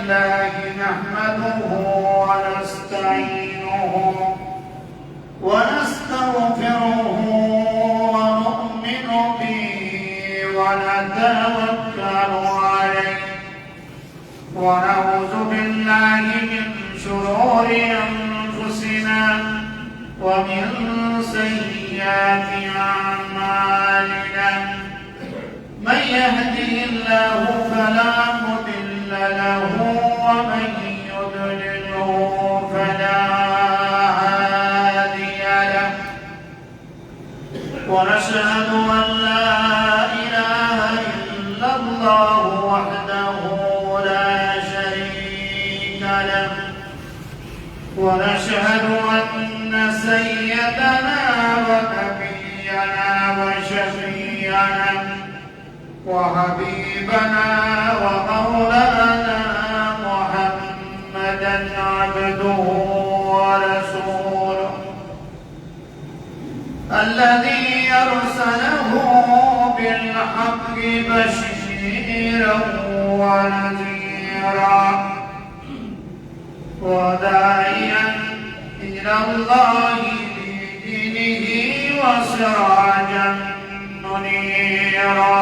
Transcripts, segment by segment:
لله نحمده ونستعينه ونستغفره ونؤمن به ونتوكل عليه ونعوذ بالله من شرور أنفسنا ومن سيئات أعمالنا من يهده الله فلا مضل له ومن يضلله فلا هادي له ونشهد أن لا إله إلا الله وحده لا شريك له ونشهد أن سيدنا ونبينا وشفيعنا وحبيبنا ومولانا محمدا عبده ورسوله الذي أرسله بالحق بشيرا ونذيرا وداعيا إلى الله بدينه وسراجا منيرا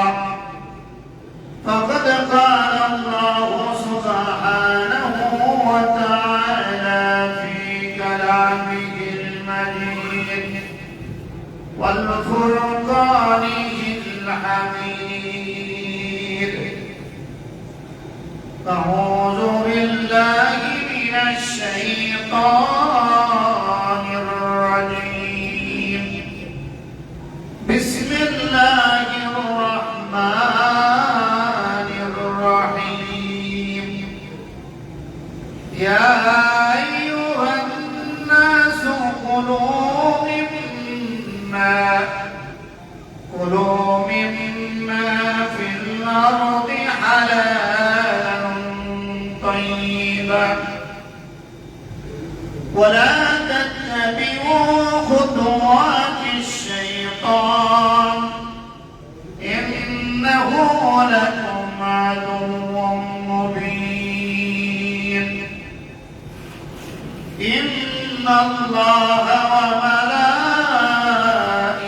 فقد قال الله سبحانه وتعالى في كلامه المجيد والفرقانه الحميد أعوذ بالله من الشيطان الرجيم بسم الله الرحمن الرحيم يا أيها الناس كلوا مما في الأرض حلالا طيبا ولا تتبعوا خطوات الشيطان إنه لكم عدو مبين إن الله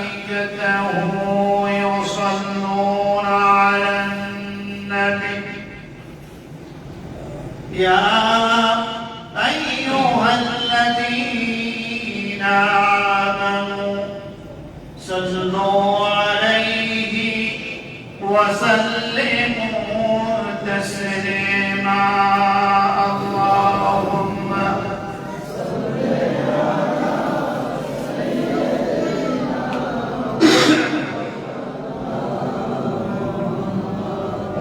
وملائكته يصلون على النبي يا أيها الذين آمنوا صلوا عليه وسلموا تسليما اللهم صل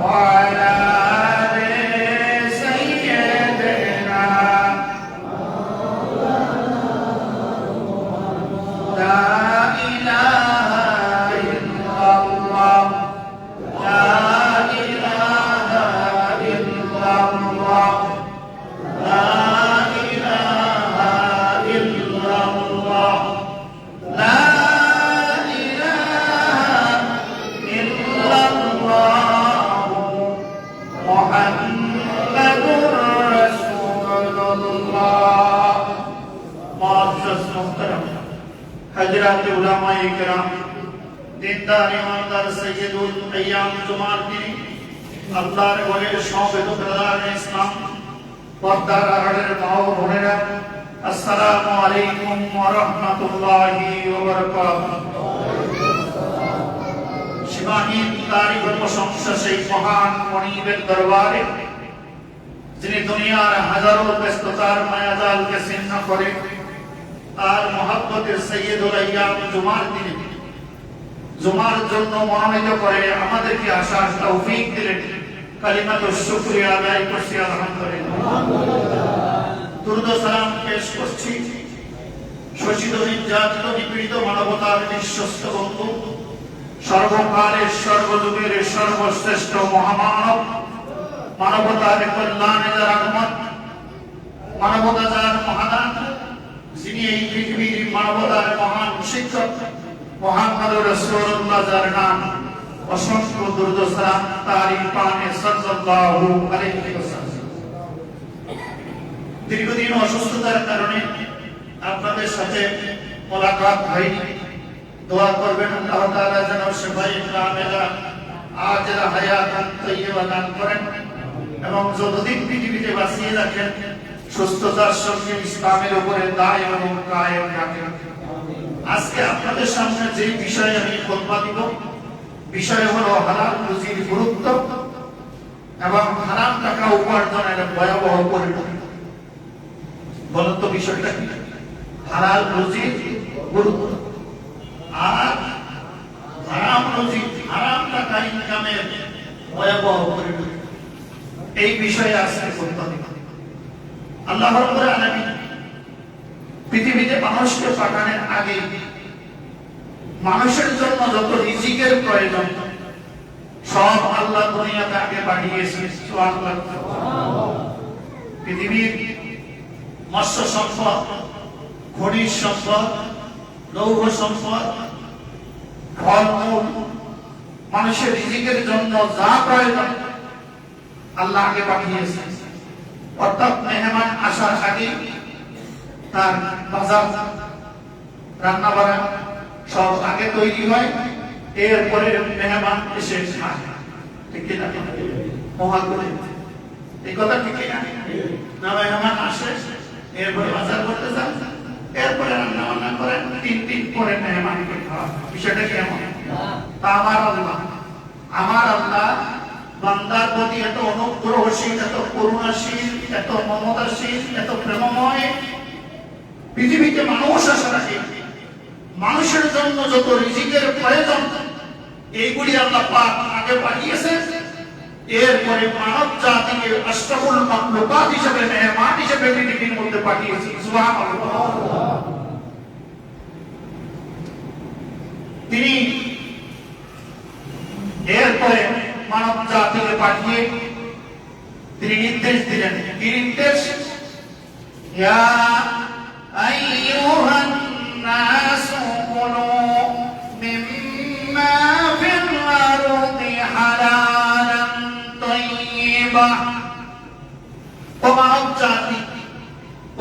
على سيدنا وعلى آل سيدنا لا إله إلا الله لا إله إلا الله لا إله إلا الله لا إله إلا الله محمد رسول الله معزز محترم حضرات علماء کرام دیندار ایماندار سیدুল ایام জুমার দিন আল্লাহর ঘরের সমবেত প্রধান ইসলাম পর্দার আড়ালের মা ও বোনেরা আসসালামু আলাইকুম ওয়া রাহমাতুল্লাহি ওয়া বারাকাতুহু সীমাহীন তারিফ ও প্রশংসা সেই মহান মনিবের দরবারে যিনি দুনিয়ার হাজারো ব্যস্ততার মায়াজালকে ছিন্ন করে তার মহব্বতের সৈয়দুল আইয়াম জুমার দিনে জুমার জন্য মনোনীত করে আমাদেরকে আসার তৌফিক দিলেন কালিমাতুশ শুকরিয়া আদায় করছি আলহামদুলিল্লাহ দুরূদ ও সালাম পেশ করছি শোষিত নির্যাতিত নিপীড়িত মানবতার বিশ্বস্ত বন্ধু সর্বকালের সর্বযুগের সর্বশ্রেষ্ঠ মহামানব মানবতার কল্যাণে যার আগমন মানবতা যার মহাদান যিনি এই পৃথিবীর মানবতার মহান শিক্ষক মুহাম্মদুর রাসূলুল্লাহ যার নাম অসংখ্য দুরূদ ও সালাম তারই পানে সাল্লাল্লাহু আলাইহি ওয়াসাল্লাম দীর্ঘদিন অসুস্থতার কারণে আপনাদের সাথে মোলাকাত হয়নি। দোয়া করবেন আল্লাহ তাআলা যেন শিফায়ে কামেলা আজরা হায়াতান তাইয়্যিবা দান করেন এবং যতদিন পৃথিবীতে বাঁচিয়ে রাখেন সুস্থতার সঙ্গে ইসলামের উপরে দায় এবং কায়েম রাখেন। আজকে আপনাদের সামনে যে বিষয়ে আমি খুতবা দিব, বিষয় হলো হালাল রুজির গুরুত্ব এবং হারাম টাকা উপার্জনের ভয়াবহ পরিণতি। বলুন তো বিষয়টা কি? হালাল রুজির গুরুত্ব আর হারাম রুজি, হারাম টাকা ইনকামের ভয়াবহ পরিণতি, এই বিষয়ে আজকে খুতবা দিব। আল্লাহ রাব্বুল আলামিন পৃথিবীতে মানুষকে পাঠানোর আগে মানুষের জন্য যত রিজিকের প্রয়োজন সব আল্লাহ দুনিয়াতে আগে পাঠিয়েছেন। সুবহানাল্লাহ। পৃথিবীর মৎস্য সম্পদ, খনিজ সম্পদ, লৌহ সম্পদ, ফলমূল, মানুষের রিজিকের জন্য যা প্রয়োজন আল্লাহ আগে পাঠিয়েছেন। অর্থাৎ মেহমান আসার আগে তার বাজার, রান্না বাড়া সব আগে তৈরি হয়, এরপরে মেহমান এসে খায়। ঠিক না? মহান করে এই কথা ঠিক না? মেহমান আসে, এরপরে বাজার করতে যান, এরপরে রান্না বান্না করেন, 3 দিন পরে মেহমানকে খাওয়া। বিষয়টা কেমন? তা আমার আল্লাহ বান্দার প্রতি এত অনুগ্রহশীল, এত করুণাশীল, এত মমতাশীল, এত প্রেমময়। পৃথিবীতে মানুষ আসার আগে মানুষের জন্য যত রিজিকের প্রয়োজন এইগুলি আল্লাহ পাক আগে পাঠিয়েছেন। এরপরে মানব জাতিকে আশরাফুল মাখলুকাত হিসেবে, মেহমান হিসেবে পৃথিবীর মধ্যে পাঠিয়েছেন। সুবহানাল্লাহ। তিনি এরপরে মানব জাতিকে পাঠিয়ে তিনি নির্দেশ দিলেন। কি নির্দেশ? ইয়া আইয়ুহান নাসু কুলু মিম্মা ফিল আরদি হালালান তাইয়্যিবা। ও মানব জাতি,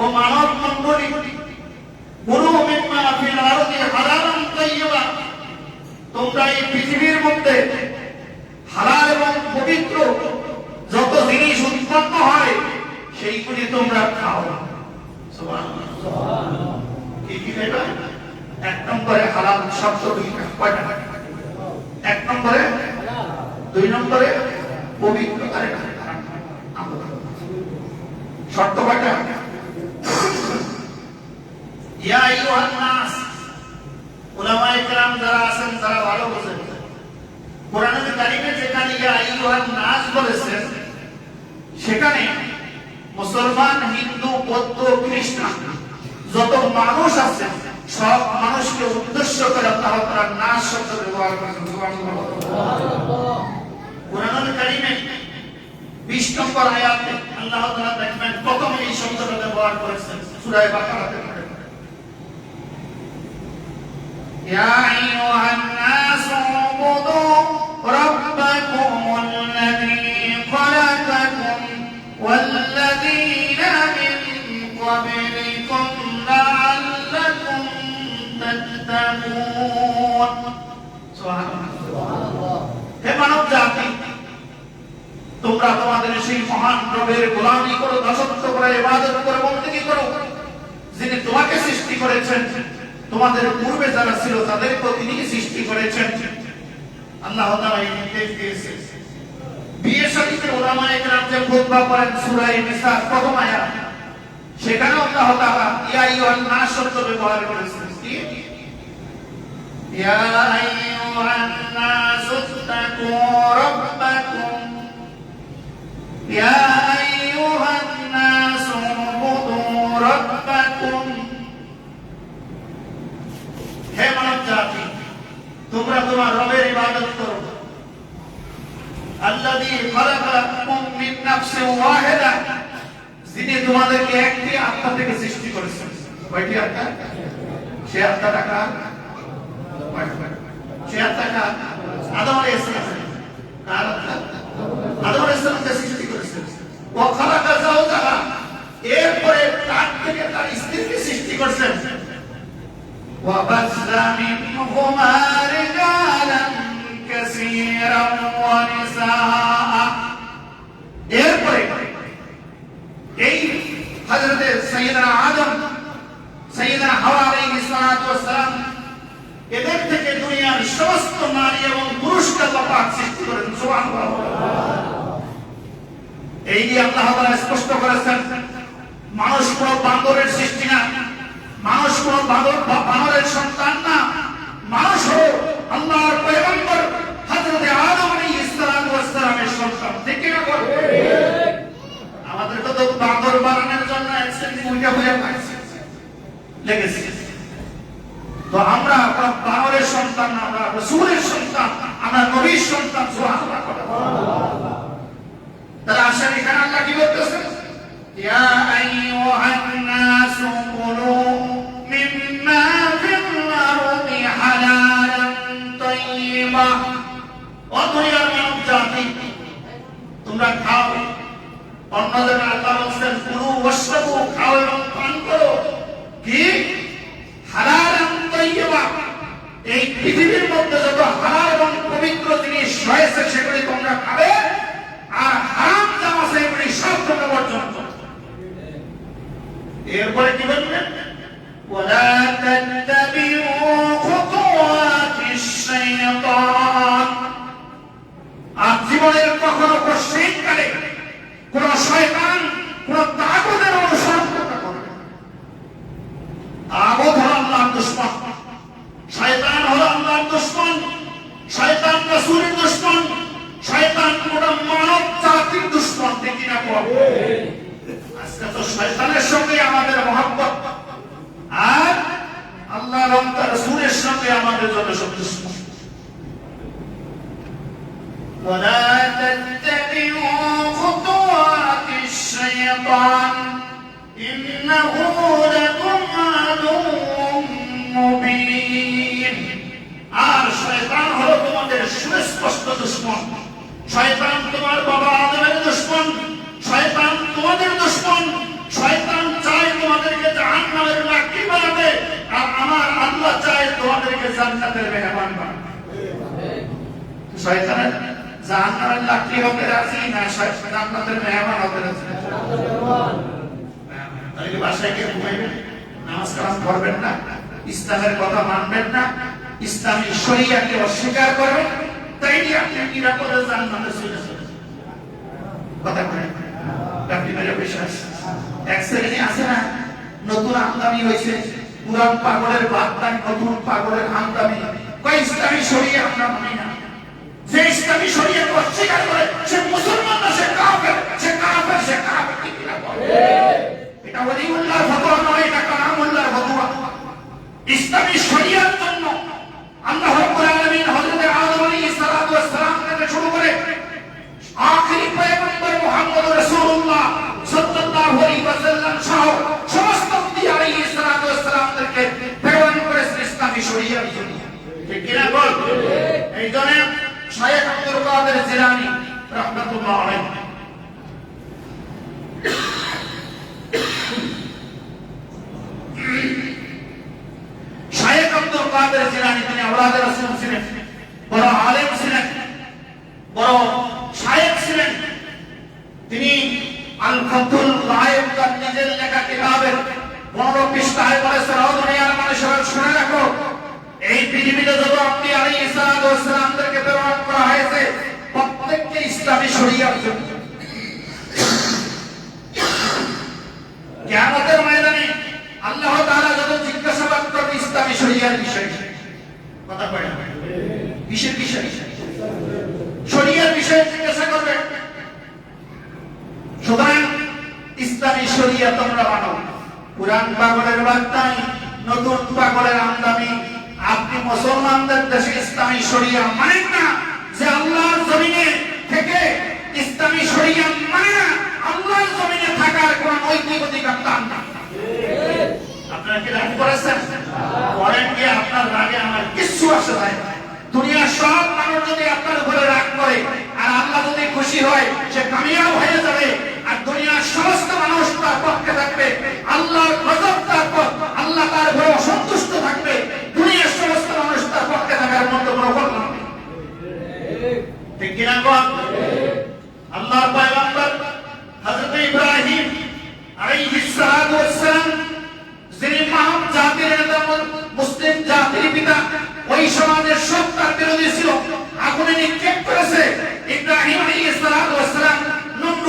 ও মানব মণ্ডলী, কুলু মিম্মা ফিল আরদি হালালান তাইয়্যিবা, তোমরা এই পৃথিবীর মধ্যে হালাল এবং পবিত্র যত জিনিস উৎপন্ন হয় সেইগুলি তোমরা খাও। সুবহানাল্লাহ। কি কি খাইবা? 1 নম্বরে হালাল শর্ত দুইটা। কয়টা? 1 নম্বরে, 2 নম্বরে পবিত্র, আর শর্ত কয়টা? ইয়া আইয়ুহান নাস, উলামায়ে কেরাম যারা আছেন তারা ভালো বোঝেন। কোরআনুল কারীমে যেখানে ইয়া আইয়ুহান নাস বলেছেন সেখানে মুসলমান, হিন্দু, বৌদ্ধ, খ্রিস্টান যত মানুষ আছে সব মানুষকে উদ্দেশ্য করে আল্লাহ তাআলা নাস শব্দ ব্যবহার করেছেন। সুবহানাল্লাহ। কোরআনুল কারীমে 20 নম্বর আয়াতে আল্লাহ তাআলা দেখবেন প্রথম এই শব্দটা ব্যবহার করেছেন সূরা বাকারাতে। ইয়া আইয়ুহান নাস উবুদু রাব্বাকুমুল্লাযী খালাকাকুম ওয়াল্লাযীনা মিন ক্বাবলিকুম লাআল্লাকুম তাত্তাকুন। সুবহানাল্লাহ। হে মানব জাতি, তোমরা তোমাদের সেই মহান রবের গোলামি করো, দাসত্ব করো, ইবাদত করো, বন্দেগী করো, যিনি তোমাকে সৃষ্টি করেছেন। তোমাদের পূর্বে যারা ছিল তাদেরকে তিনি সৃষ্টি করেছেন। আল্লাহ তাআলা এই নির্দেশ দিয়েছেন। বিয়ে শাদীতে উলামায়ে কেরাম যে খুতবা করেন সূরা নিসা প্রথম আয়াত, সেখানে আল্লাহ তাআলা ইয়া আইয়ুহান নাস শব্দ ব্যবহার করেছেন। কি? ইয়া আইয়ুহান নাস ইত্তাকু রাব্বাকুম, ইয়া আইয়ুহান নাস উবুদু রাব্বাকুম। হে মানব জাতি, তোমরা তোমার রবের ইবাদত করো। আল্লাযী খালাকাকুম মিন নাফসিন ওয়াহিদা, যিনি তোমাদেরকে একটি আত্মা থেকে সৃষ্টি করেছেন। কয়টি আত্মা? সে আত্মাটা কার? সে আত্মাটা আদম আলাইহিস সালাম। কার আত্মা? আদম আলাইহিস সালামকে সৃষ্টি করেছেন। ওয়া খালাকা যাওজাহা, এরপরে وبث منهما رجالا كثيرا ونساء এরপরে এই হযরত সাইয়েদনা আদম সাইয়েদনা হাওয়া আলাইহিস সালাতু ওয়াস সালাম এদের থেকে দুনিয়ার সমস্ত নারী এবং পুরুষকে আল্লাহ পাক সৃষ্টি করেন সুবহানাল্লাহ। এই যে আল্লাহ তাআলা স্পষ্ট করেছেন মানুষ কোনো বান্দরের সৃষ্টি না, মানুষ কোনো বানরের সন্তান না, মানুষ হলো আল্লাহর পয়গম্বর হযরত আদম আলাইহিস সালাতু ওয়াস সালামের সন্তান। ঠিক কি না বল? আমাদের তো বান্দর বানানোর জন্য এক্সেন্টিং উল্টা হয়ে লেগেছে। তো আমরা বানরের সন্তান না, আমরা রাসূলের সন্তান, আমরা নবীর সন্তান। সুবহানাল্লাহ। তাহলে আসেন এখানে আল্লাহ কি বলতেছেন? ইয়া আইয়ুহান নাসু কুলু মিম্মা ফিল আরদি হালালান তাইয়্যিবা। ও দুনিয়ার মানব জাতি, তোমরা খাও। অন্য জায়গায় আল্লাহ বলেন কুলু ওয়াশরাবু, খাও এবং পান করো। কি? হালালান তাইয়্যিবা। এই পৃথিবীর মধ্যে যত হালাল এবং পবিত্র জিনিস রয়েছে সেগুলি তোমরা খাবে, আর হারাম যা আছে এগুলি সব তোমরা বর্জন করো। এরপরে কি বলবেন? ওয়ালা তাত্তাবিউ খুতুওয়াতিশ শাইতান। আর জীবনের কখনো পশ্চিমকালে কোন শয়তান কোন তাগুতের অনুসরণ করতে পারবে না। তাগুত হলো আল্লাহর দুশমন, শয়তান হলো আল্লাহর দুশমন, শয়তান রাসূলের দুশমন, শয়তান পুরো মানব জাতির দুশমন। ঠিক না বলে? আজকে তো শয়তানের সঙ্গে আমাদের মহব্বত, আর আল্লাহ এবং তার রাসূলের সঙ্গে আমাদের জন্য সব দুশমন। ولا تتبعوا خطوات الشيطان إنه لكم عدو مبين। আর শয়তান হলো তোমাদের সুস্পষ্ট দুশমন। শয়তান তোমার বাবা আদমের দুশমন, শয়তান তোমাদের দুশমন। শয়তান চায় তোমাদেরকে জাহান্নামের লাকড়ি বানাতে, আর আমার আল্লাহ চায় তোমাদেরকে জান্নাতের মেহমান বানাতে। শয়তানের জাহান্নামের লাকড়ি হতে রাজি না, জান্নাতের মেহমান হতে রাজি। তাহলে বাসায় গিয়ে ঘুমাইবেন, নামাজ কালাম করবেন না, ইসলামের কথা মানবেন না, ইসলামী শরিয়াকে অস্বীকার করবেন, তাইলে আপনি নিরাপদে জান্নাতে চলে যাবেন। কথা বলেন আপনি মেরে বিশ্বাস। এক শ্রেণী আছে না, নতুন আমদানি হয়েছে, পুরান পাগলের বার্তায় নতুন পাগলের আমদানি। কয় ইসলামী শরিয়া আমরা মানি না। যে ইসলামী শরিয়াকে অস্বীকার করে সে মুসলমান না, সে কাফের, সে কাফের, সে কাফের। ঠিক না বলে? এটা ওলিউল্লাহর ফতোয়া নয়, এটা কালামুল্লাহর ফতোয়া। ইসলামী শরিয়ার জন্য আল্লাহ রাব্বুল আলামিন হযরত আদম আলাইহিস সালাতু ওয়াস সালাম থেকে শুরু করে আখিরি পয়গম্বর মুহাম্মদ রাসূলুল্লাহ সাল্লাল্লাহু আলাইহি ওয়াসাল্লাম সহ সমস্ত নবী আলাইহিস সালাতু ওয়াস সালামদেরকে প্রেরণ করেছেন ইসলামী শরিয়ার জন্য। ঠিক কি না বল? এই জন্য শায়খ আব্দুল কাদের জিলানী রাহমাতুল্লাহ আলাইহি শায়খ আব্দুল কাদের জিলানী তিনি আওলাদে রাসূল ছিলেন, বড় আলেম ছিলেন, বড় শায়খ ছিলেন। তিনি আল ফাতুল গায়েব তার নিজের লেখা কিতাবের 15 পৃষ্ঠায় বলেছেন, ও দুনিয়ার মানুষেরা শুনে রাখো, এই পৃথিবীতে যত আপনি আলাইহিস সালাতু ওয়াস সালামদেরকে প্রেরণ করা হয়েছে প্রত্যেককে ইসলামী শরিয়ার জন্য। কিয়ামতের ময়দানে আল্লাহ তাআলা যত জিজ্ঞাসাবাদ করবে ইসলামী শরিয়ার বিষয়ে। কথা কয় না? কিসের বিষয়? শরিয়ার বিষয়ে জিজ্ঞাসা করবে। সুতরাং ইসলামী শরিয়া তোমরা মানো। পুরান পাগলের বার্তায় নতুন পাগলের আমদানি। আপনি মুসলমানদের দেশে ইসলামী শরিয়া মানেন না, যে আল্লাহর জমিনে থেকে ইসলামী শরিয়া মানে না, আল্লাহর জমিনে থাকার কোন নৈতিক অধিকার তার না। আপনারা কি রাগ করেছেন? করেন কি? আপনার রাগে আমার কিচ্ছু আসে যায় না। দুনিয়ার সব মানুষ যদি আপনার উপরে রাগ করে আর আল্লাহ যদি খুশি হয়, সে কামিয়াব হয়ে যাবে। আর দুনিয়ার সমস্ত মানুষ তার পক্ষে থাকবে, আল্লাহর গজব তার পর, আল্লাহ তার উপরে অসন্তুষ্ট থাকবে।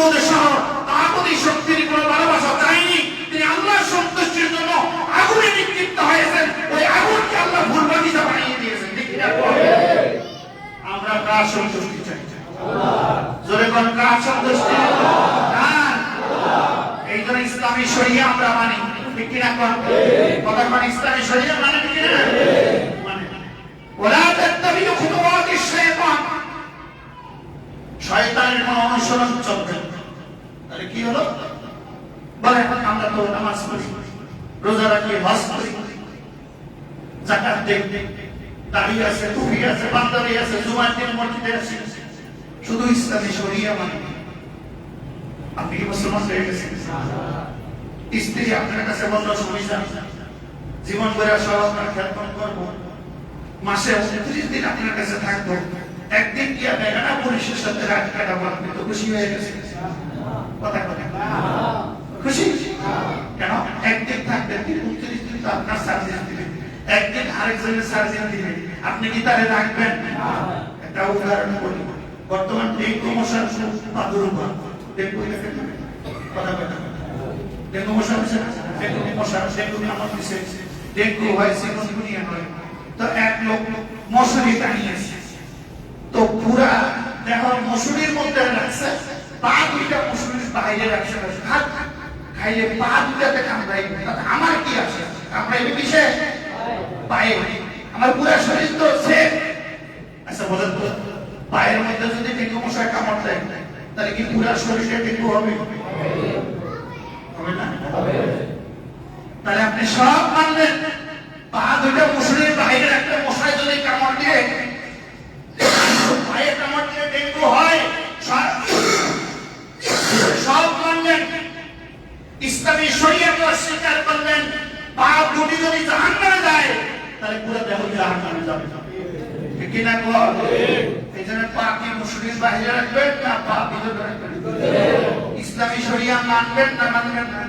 নমরুদ সহ তাগুতি শক্তির কোনো ভালোবাসা চাইনি, তিনি আল্লাহর সন্তুষ্টির জন্য আগুনে নিক্ষিপ্ত হয়েছেন, ওই আগুনকে আল্লাহ ভুল বাগিচা বানিয়ে দিয়েছেন। ঠিক না? আমরা কার সন্তুষ্টি চাই? জোরে কোন কার সন্তুষ্টি? এই জন্য ইসলামী শরিয়া আমরা মানি। ঠিক কিনা? কথা মানে ইসলামী শরিয়া মানে কি না? মানে ওলা তাত্তাবিউ খুতুওয়াতিশ শাইতান, শয়তানের কোন অনুসরণ চলবে না। তাহলে কি হলো? বলে আমরা তো নামাজ পড়ি, রোজা রাখি, হজ করি, যাকাত দেই, দাড়ি আছে, টুপি আছে, পাঞ্জাবি আছে, জুমার দিন মসজিদে আসি, শুধু ইসলামী শরিয়া মানে। আপনি কি মুসলমান হয়ে গেছেন? স্ত্রী আপনার কাছে বলল সমস্যা, জীবন ভরে সব আপনার খেদমত করবো, মাসে 29 দিন আপনার কাছে থাকবো, একদিন গিয়া বেগানা পুলিশের সাথে রাত কাটাবো, আপনি তো খুশি হয়ে গেছেন? কথা কথা খুশি কেন? একদিন থাকবেন, 29 দিন তো আপনার সার্ভিস দিবেন, একদিন আরেকজনের সার্ভিস দিবেন, আপনি কি তারে রাখবেন? একটা উদাহরণ বলি, বর্তমান ডেঙ্গু মশার প্রাদুর্ভাব, ডেঙ্গু কথা কথা ডেঙ্গু মশা হচ্ছে, ডেঙ্গু মশা, ডেঙ্গু নামক দিছে, ডেঙ্গু হয় চিকুনগুনিয়া নয়। তো এক লোক মশারি টানিয়েছে, তো পুরা দেখো মশুরির মধ্যে রাখছে, পা দুইটা মশুরির বাইরে রাখছে, হাত খাইলে পা দুটাতে কামড়াই, আমার কি আছে? কামড়াইবে কিসে? পায়ে। আমার পুরা শরীর তো সেফ। আচ্ছা বলেন তো, পায়ের মধ্যে যদি ডেঙ্গু মশা কামড় দেয়, তাহলে কি পুরা শরীরে ডেঙ্গু হবে? হবে না? তাহলে আপনি সব মানলেন, পা দুইটা মশুরির বাইরে একটা মশায় যদি কামড় দিয়ে, পায়ে কামড় দিয়ে ডেঙ্গু হয়, সব মানলেন, ইসলামী শরিয়াত অস্বীকার করলেন, পা দুটি যদি জাহান্নামে যায়, তাহলে পুরো দেহ জাহান্নামে যাবে। ঠিক কি না? এই জন্য পা কি মুসলিম বাইরে রাখবেন না পা ভিতরে রাখবেন? ইসলামী শরিয়া মানবেন না মানবেন না?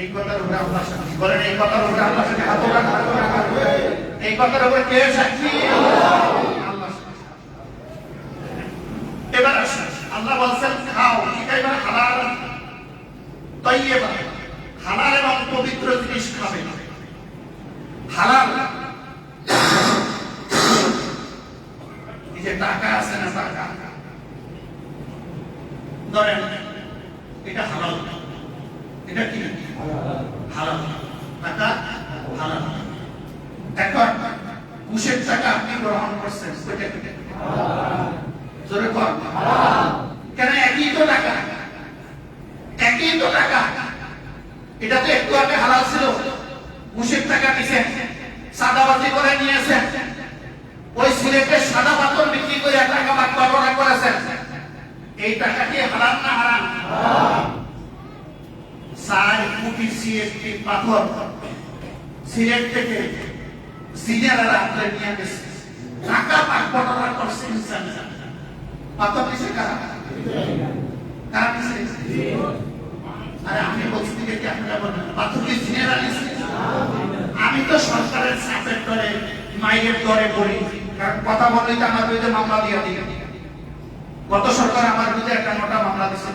এই কথার উপরে আল্লাহ সাক্ষী বলেন, এই কথার উপরে আল্লাহ সাথে হাত রাখা, এই কথার উপরে কে সাক্ষী? আল্লাহ। এবার আসুন, আল্লাহ বলছেন খাও, কি খাইবা? হালাল তাইয়্যিবা, হালাল এবং পবিত্র জিনিস খাবে। হালাল এই যে টাকা আছে না, টাকা ধরেন এটা হালাল, এটা কি হালাল, টাকা হালাল। এখন ঘুষের টাকা আপনি গ্রহণ করছেন, জোরে কর কেন? একই তো টাকা, একই তো টাকা, এটা তো একটু আগে হালাল ছিল, ঘুষের টাকা নিছেন, সাদাবাজি করে নিয়েছেন, ওই সিলেটের সাদা পাথর বিক্রি করে টাকা বাটপাড়া করেছেন, এই টাকা কি হালাল না হারাম? 4 কোটি সিএফটি পাথর সিলেট থেকে সিনিয়ররা আপনি নিয়ে গেছে, টাকা বাটপাড়া করছে, পাথর নিছে কারা? কারা নিছে? আরে আমি বলছি কি আপনারা বলেন পাথর কি সিনিয়ররা নিছে? আমি তো সরকারের সাপোর্ট করে মাইকের করে বলি, কারণ কথা বললেই তো আমার বিরুদ্ধে মামলা দিয়ে দিই। গত সরকার আমার বিরুদ্ধে একটা মোটা মামলা দিয়েছে,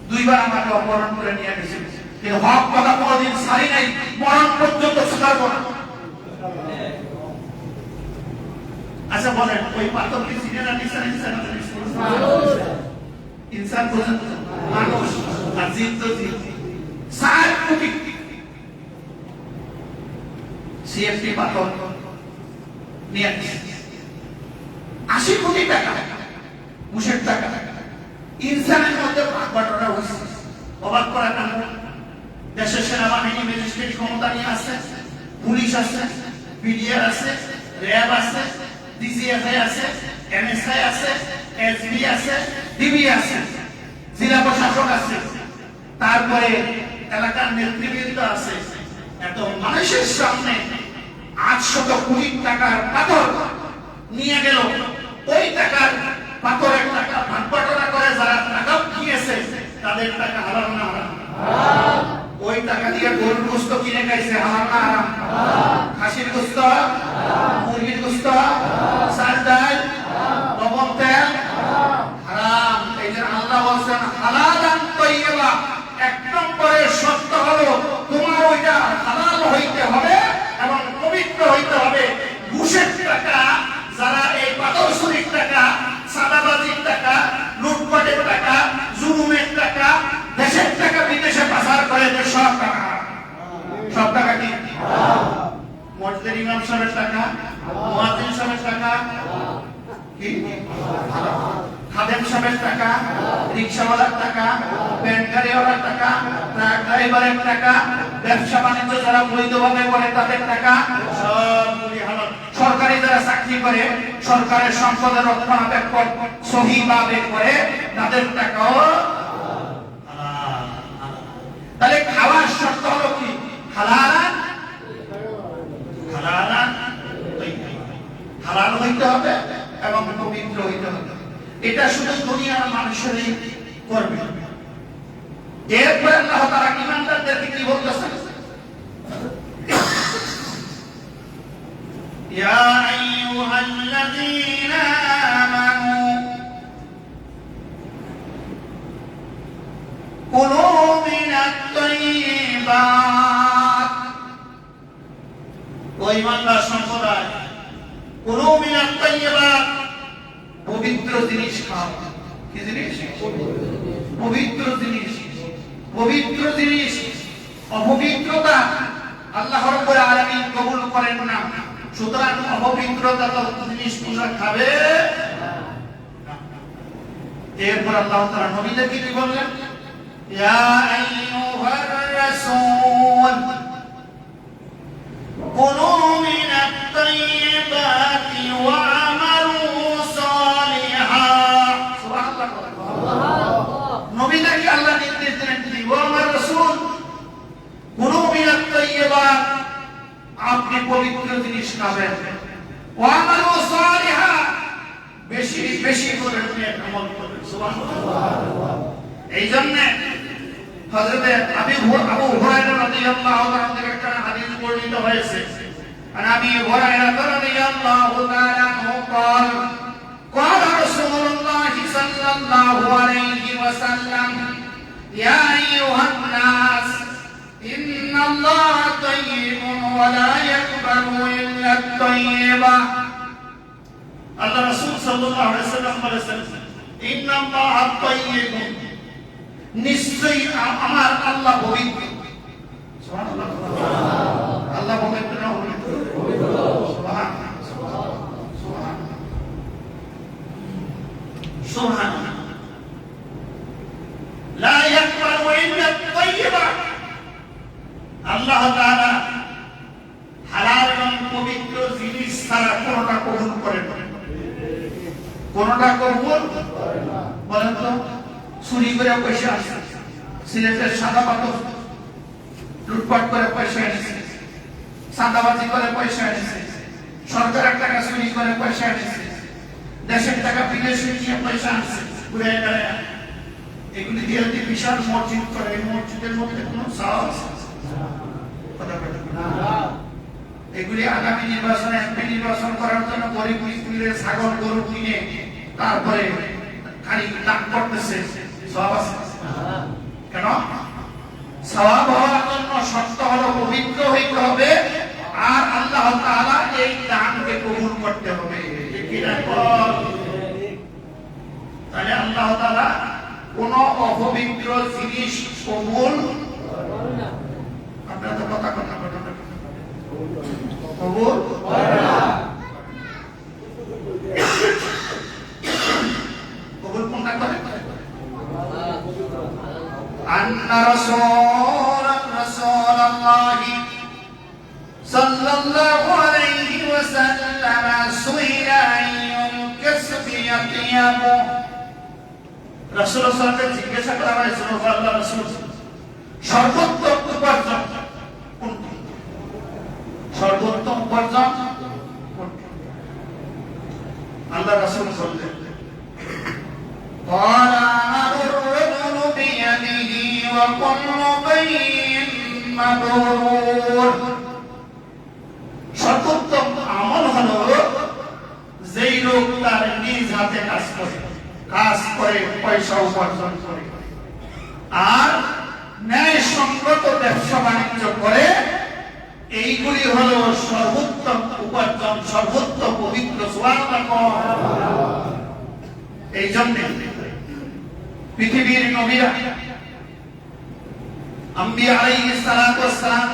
2 বার আমাকে অপহরণ করে নিয়ে গেছে, কিন্তু হক কথা কোনোদিন ছাড়ি নাই, মরণ পর্যন্ত ছাড়বো না। আচ্ছা বলেন, ওই পাথর কি সিনিয়ররা নিছে না নিছে না? ইনসান বলেন, মানুষ আর জিন তো জিন। 4 কোটি সিএফটি পাথর নিয়ে 80 কোটি টাকা ঘুষের টাকা ইনসানের মধ্যে বাটপাড়া হয়েছে। অবাক করা কেন? দেশের সেনাবাহিনী ম্যাজিস্ট্রেট ক্ষমতা নিয়ে আছে, পুলিশ আছে, বিডিআর আছে, র্যাব আছে, ডিজিএফআই আছে, এনএসআই আছে, এসবি আছে, ডিবি আছে, জেলা প্রশাসক আছে, তারপরে এলাকার নেতৃবৃন্দ আছে। এত মানুষের সামনে 800 কোটি টাকার পাথর নিয়ে গেল, ওই টাকার পাথরের টাকা ভাগ করে যারা টাকা নিয়েছে তাদের টাকা হারাম না হারাম? ওই টাকা দিয়ে গরুর গোশত কিনে খাইছে, হারাম না হারাম? খাসির গোশত, মুরগির গোশত, চাল ডাল, লবণ তেল হারাম। এই যে আল্লাহ বলেন হালালান তাইয়্যিবা, এক নম্বরের শর্ত হলো তোমার ওইটা হালাল হইতে হবে এবং পবিত্র হইতে হবে। ঘুষের টাকা, যারা এই পাথরছড়ির টাকা, সাদাবাজির টাকা, লুটপাটের টাকা, জুলুমের টাকা, দেশের টাকা বিদেশে পাচার করে, সব টাকা কি মসজিদের ইমাম সাহেবের টাকা, মুয়াজ্জিন সাহেবের টাকা, কি খাদেম সাহেবের টাকা, রিকশাওয়ালার টাকা, ভ্যান গাড়িওয়ালার টাকা, ট্রাক ড্রাইভারের টাকা, ব্যবসা বাণিজ্য যারা বৈধভাবে করে তাদের টাকা, সবগুলি হালাল। সরকারি যারা চাকরি করে, সরকারের সম্পদের রক্ষণাবেক্ষণ সহিভাবে করে, তাদের টাকাও হালাল। তাহলে খাওয়ার শর্ত হলো কি? হালাল হালাল হইতে হবে এবং পবিত্র হইতে হবে। এটা শুধু দুনিয়ার মানুষেরই করবে। এরপরে আল্লাহ তাআলা ঈমানদারদেরকে কি বলতেছেন? ইয়া আইয়ুহাল্লাযীনা আমানু কুলু মিনাত তাইয়্যিবাত। ও ঈমানদার সম্প্রদায়, কুলু মিনাত তাইয়্যিবাত, পবিত্র জিনিস খাও। কি জিনিস? পবিত্র জিনিস। পবিত্র জিনিস, অপবিত্রতা আল্লাহ রাব্বুল আলামিন কবুল করেন না। সুতরাং অপবিত্রতা জিনিস তোমরা খাবে না। এরপর আল্লাহ তাআলা নবীদেরকে কি বললেন? ইয়া আইয়ুহার রাসূল কুলু মিনাত তাইয়্যিবাতি ওয়া আমালু সালিহান। সুবহানাল্লাহ। নবীদেরকে আল্লাহ নির্দেশ দিলেন, ও আমার রাসূল, কুলু মিনাত তাইয়্যিবাত, আপনি পবিত্র জিনিস খাবেন, ওয়া আমালু সালিহান, বেশি বেশি করে নেক আমল করবেন। সুবহানাল্লাহ। এইজন্য হযরত আবু হুরায়রা রাদিয়াল্লাহু তাআলা থেকে একটা হাদিস বর্ণিত হয়েছে। عن أبي هريرة رضي الله تعالى عنه قال قال رسول الله صلى الله عليه وسلم يا أيها الناس إن الله طيب ولا يقبل إلا الطيبة. الله رسول صلى الله عليه وسلم বলেছেন, إن الله طيب, নিশ্চয়ই আমার আল্লাহ পবিত্র। সুবহানাল্লাহ। আল্লাহ পবিত্র না পবিত্র? সুবহানাল্লাহ। সুবহানাল্লাহ। লা ইয়াকবালু ইল্লা আত-তাইয়্যিবা, আল্লাহ তাআলা হালাল এবং পবিত্র জিনিস ছাড়া কোনটা কবুল করেন না। কোনটা কবুল করে না। বলেন তো, চুরি করে পয়সা আসে, সিলেটের সাদা পাথর লুটপাট করে পয়সা এনেছে, চাঁদাবাজি করে পয়সা এনেছে, সরকারের টাকা চুরি করে পয়সা এনেছে, দেশের টাকা বিদেশে নিয়ে পয়সা আনছে, ঘুরে বেড়ায়, এগুলি দিয়ে বিশাল মসজিদ করে। এই মসজিদের মধ্যে কোনো সাহস কথা বলে না। এগুলি আগামী নির্বাচনে এমপি নির্বাচন করার জন্য গরিব মিসকিনের ছাগল গরু কিনে তারপরে খালি লাভ করতেছে। সওয়াব আছে কেন? সওয়াব হওয়ার জন্য শর্ত হলো পবিত্র হইতে হবে আর আল্লাহ তাআলা এই দানকে কবুল করতে হবে। তাহলে আল্লাহ তাআলা কোন অপবিত্র জিনিস কবুল করে না। আপনারা তো কথা বলেন, কবুল করে না। কবুল কোনটা করে? আন্না রাসূলুল্লাহ সাল্লাল্লাহু আলাইহি ওয়াসাল্লাম সুইলা আইয়ুল কাসবি ইয়াতিয়াবু। রাসূলুল্লাহ সাল্লাল্লাহু আলাইহি ওয়াসাল্লাম জিজ্ঞাসা করা হয়েছিল, আল্লাহর রাসূল, সর্বোত্তম উপার্জন কোনটি? সর্বোত্তম উপার্জন কোনটি? আল্লাহর রাসূল বললেন, قال عمل الرجل بيده وكل بيت مبرور. সর্বোত্তম আমল হলো যেই লোক তার নিজ হাতে কাজ করে। কাজ করে পয়সা উপার্জন করে, আর ন্যায়সঙ্গত ব্যবসা বাণিজ্য করে। এইগুলি হলো সর্বোত্তম উপার্জন, সর্বোত্তম পবিত্র। এই জন্য পৃথিবীর নবীরা, আম্বিয়া আলাইহিস সালাতু ওয়াস সালাম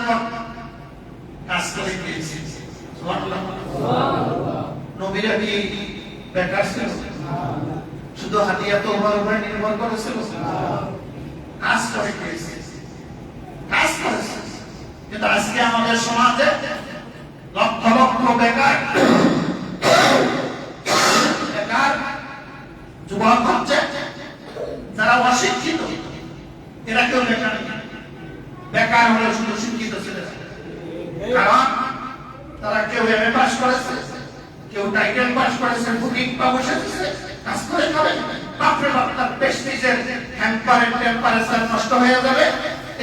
কাজ করে গিয়েছেন। সুবহানাল্লাহ। নবীরা কি বেকার ছিল? শুধু হাদিয়া তওবার উপরে নির্ভর করেছিল? কাজ করে গিয়েছে, কাজ করেছে। কিন্তু আজকে আমাদের সমাজে লক্ষ লক্ষ বেকার বেকার যুবক হচ্ছে, যারা অশিক্ষিত, এরা কেউ বেকার নেই। বেকার হলো শুধু শিক্ষিত ছেলেরা। কারণ তারা কেউ এমএ পাস করেছে, কেউ টাইটেল পাস করেছে, বুকিং পা বসেছে, কাজ করে খাবে। বাপরে বাপ, তার প্রেস্টিজের টেম্পারেচার নষ্ট হয়ে যাবে।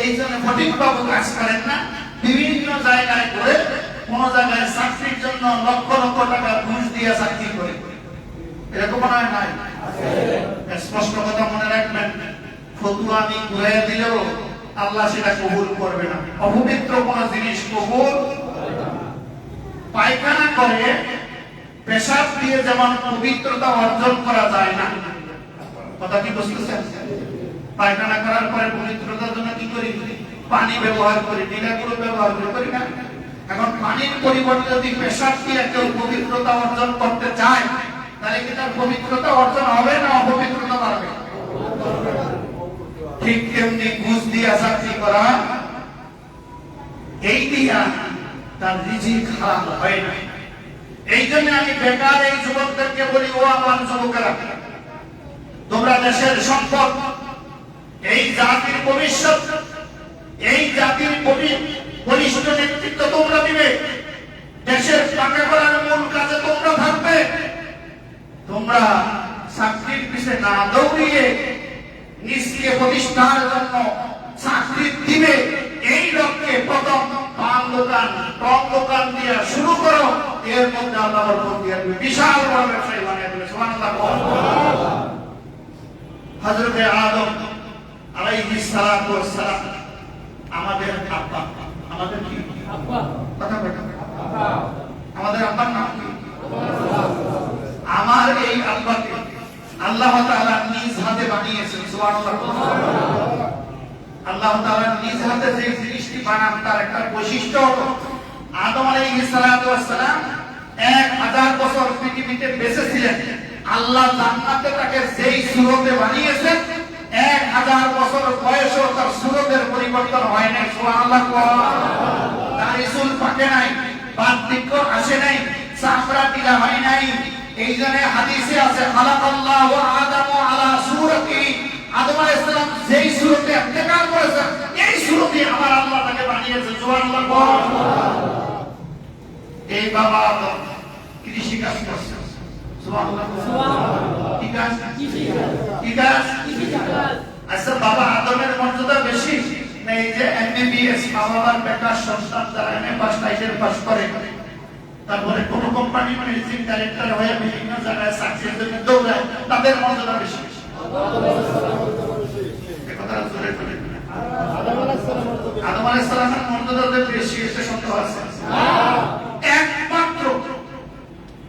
এই জন্য ফটিক বাবু কাজ করেন না, বিভিন্ন জায়গায় করে, কোন জায়গায় চাকরির জন্য লক্ষ লক্ষ টাকা ঘুষ দিয়ে চাকরি করে। এরকম মনে হয় নাই? স্পষ্ট কথা মনে রাখবেন, ফতুয়া আমি ঘুরাইয়া দিলেও আল্লাহ সেটা কবুল করবে না। অপবিত্র কোন জিনিস কবুল। পায়খানা করে পেশাব দিয়ে যেমন পবিত্রতা অর্জন করা যায় না, কথা কি বুঝতেছেন? পায়খানা করার পরে পবিত্রতার জন্য কি করি? পানি ব্যবহার করি, নিরাগুলো ব্যবহার করি না? এখন পানির পরিবর্তে যদি পেশাব দিয়ে কেউ পবিত্রতা অর্জন করতে চায়, তাহলে কি তার পবিত্রতা অর্জন হবে না অপবিত্রতা বাড়বে? ঠিক তেমনি ঘুষ দিয়া চাকরি করা, এই দিয়া তার রিজিক হারাম হয় না। এই জন্য আমি বেকার এই যুবকদেরকে বলি, ও আমার যুবকেরা, তোমরা দেশের সম্পদ, এই জাতির ভবিষ্যৎ, এই জাতির বলিষ্ঠ নেতৃত্ব তোমরা দিবে। দেশের পাকা করার মূল কাজে তোমরা থাকবে। তোমরা চাকরির পিছে না দৌড়িয়ে নিজকে প্রতিষ্ঠার জন্য চাকরি দিবে, এই লক্ষ্যে প্রথম পান দোকান, টক দোকান দিয়ে শুরু করো। এর মধ্যে আল্লাহ বরকত দিয়ে দিবে, বিশাল বড় ব্যবসায়ী বানিয়ে দিবে। সুবহানাল্লাহ। হযরতে আদম আলাইহিস সালাতু ওয়াস সালাম আমাদের আব্বা, আমাদের কি আব্বা? কথা বলেন, আব্বা। আমাদের আব্বার নাম কি? আমার এই আব্বাকে আল্লাহ তাআলা নিজ হাতে বানিয়েছেন। সুবহানাল্লাহ। আল্লাহ তাআলা নিজ হাতে যে জিনিসটি বানান, তার একটা বৈশিষ্ট্য হলো, আদম আলাইহিস সালাতু ওয়াস সালাম 1000 বছর পৃথিবীতে বেঁচে ছিলেন। আল্লাহ জান্নাতে তাকে যেই সুরতে বানিয়েছেন, 1000 বছর বয়সেও তার সুরতের পরিবর্তন হয় নাই। সুবহানাল্লাহ। তার চুল পাকে নাই, বার্ধক্য আসে নাই, চামড়া ঢিলা হয় নাই। এই জন্য হাদিসে আছে, খালাকাল্লাহু আদামু আলা সূরাতি, আদম আলাইহিস সালাম যেই সূরতে ইন্তেকাল করেছেন, এই সূরতে আমার আল্লাহ তাকে বানিয়েছেন। সুবহানাল্লাহ। এই বাবা আদম কৃষি কাজ করছেন। সুবহানাল্লাহ। কি কাজ? কি কাজ? আচ্ছা, বাবা আদমের মর্যাদা বেশি না এই যে এমবিবিএস বাবার বেকার সন্তান যারা এমএ পাস, টাইটেল পাস করে, তারপরে কোন কোম্পানি ম্যানেজিং ডাইরেক্টর হয়ে বিভিন্ন জায়গায় চাকরির জন্য দৌড়ায়, তাদের মর্যাদা বেশি? আদম আলাইহিস সালামের মর্যাদা বেশি, এটা সত্য আছে। একমাত্র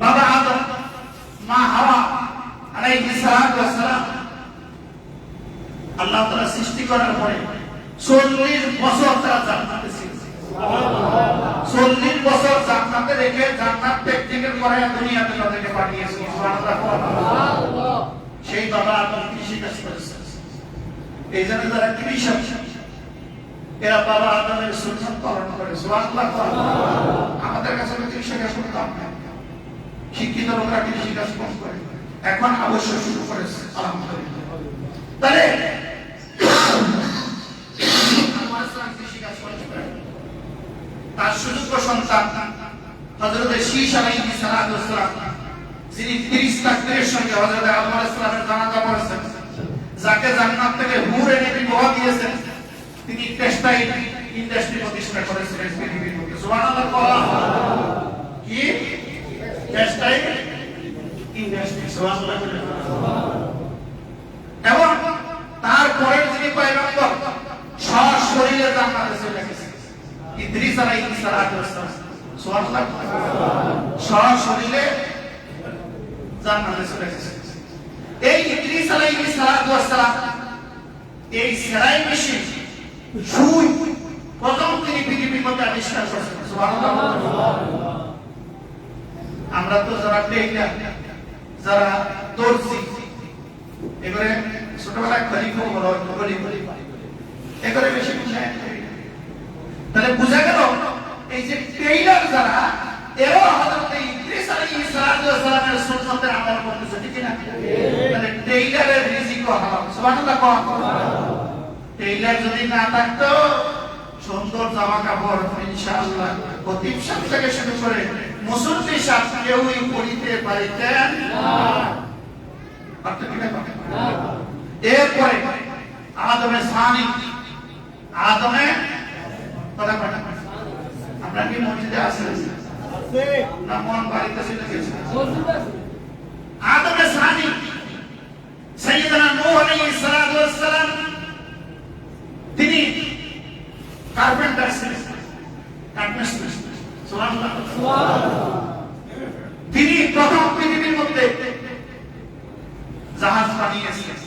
বাবা আদম, মা হাওয়া আলাইহিস সালাম, আল্লাহ তাআলা সৃষ্টি করার পরে 40 বছর তারা জান্নাতে ছিল। 40 বছর জান্নাতে রেখে জান্নাত প্র্যাকটিক্যাল করায় দুনিয়াতে তাদেরকে পাঠিয়েছেন। সুবহানাল্লাহ। সেই বাবা আদম কৃষি কাজ করেছেন। এই জন্য যারা কৃষক, এরা বাবা আদমের সুন্নাত পালন করে। সুবহানাল্লাহ। আমাদের কাছে কৃষি কাজ করতাম না, শিক্ষিত লোকরা কৃষি কাজ কম করে, এখন অবশ্য শুরু করেছে, আলহামদুলিল্লাহ। তাহলে তার সুযোগ্য সন্তান হযরত শীশ আলাইহিস সালাতু ওয়াস সালাম, যিনি 30 তাকবীরের সঙ্গে হযরত আদম আলাইহিস সালামের জানাজা পড়েছেন, যাকে জান্নাত থেকে হুর এনে বিবাহ দিয়েছেন, তিনি টেক্সটাইল ইন্ডাস্ট্রি প্রতিষ্ঠা করেছিলেন পৃথিবীর মধ্যে। সুবহানাল্লাহ। কি টেক্সটাইল ইন্ডাস্ট্রি? সুবহানাল্লাহ। এবং তারপরের যিনি পয়গম্বর সশরীরে জান্নাতে চলে গেছে ইদ্রিস আলাইহিস সালাতু ওয়াস সালাম সুবহানাল্লাহ সশরীরে জান্নাতে চলে গেছে এই ইদ্রিস আলাইহিস সালাতু ওয়াস সালাম এই সেলাই মেশিন সুই প্রথম তিনি পৃথিবীর মধ্যে আবিষ্কার করেছেন সুবহানাল্লাহ আমরা তো যারা টেইলার যারা দর্জি এবারে ছোটবেলায় খলিফা বলো এবারে বেশি বুঝায় তাহলে বুঝা গেল এই যে টেইলার যারা এরা হযরত ইদ্রিস আলাইহিস সালাতু ওয়াস সালামের সুন্নতের আমল করতেছে ঠিক না তাহলে টেইলারের রিজিকও হালাল সুবহানাল্লাহ টেইলার যদি না থাকতো সুন্দর জামা কাপড় ইনশাআল্লাহ খতিব সাহেব থেকে শুরু করে মুসল্লি সাহেব কেউই পড়িতে পারিতেন না এরপরে আদমে সানি আদমে কথা কথা আমরা কি মসজিদে আসেন না মন বাড়িতে চলে গেছে আদমে সানি সাইয়েদনা নূহ আলাইহিস সালাতু ওয়াস সালাম তিনি কার্পেন্টার ছিলেন কার্পেন্টার সুবহানাল্লাহ তিনি প্রথম পৃথিবীর মধ্যে জাহাজ বানিয়েছিলেন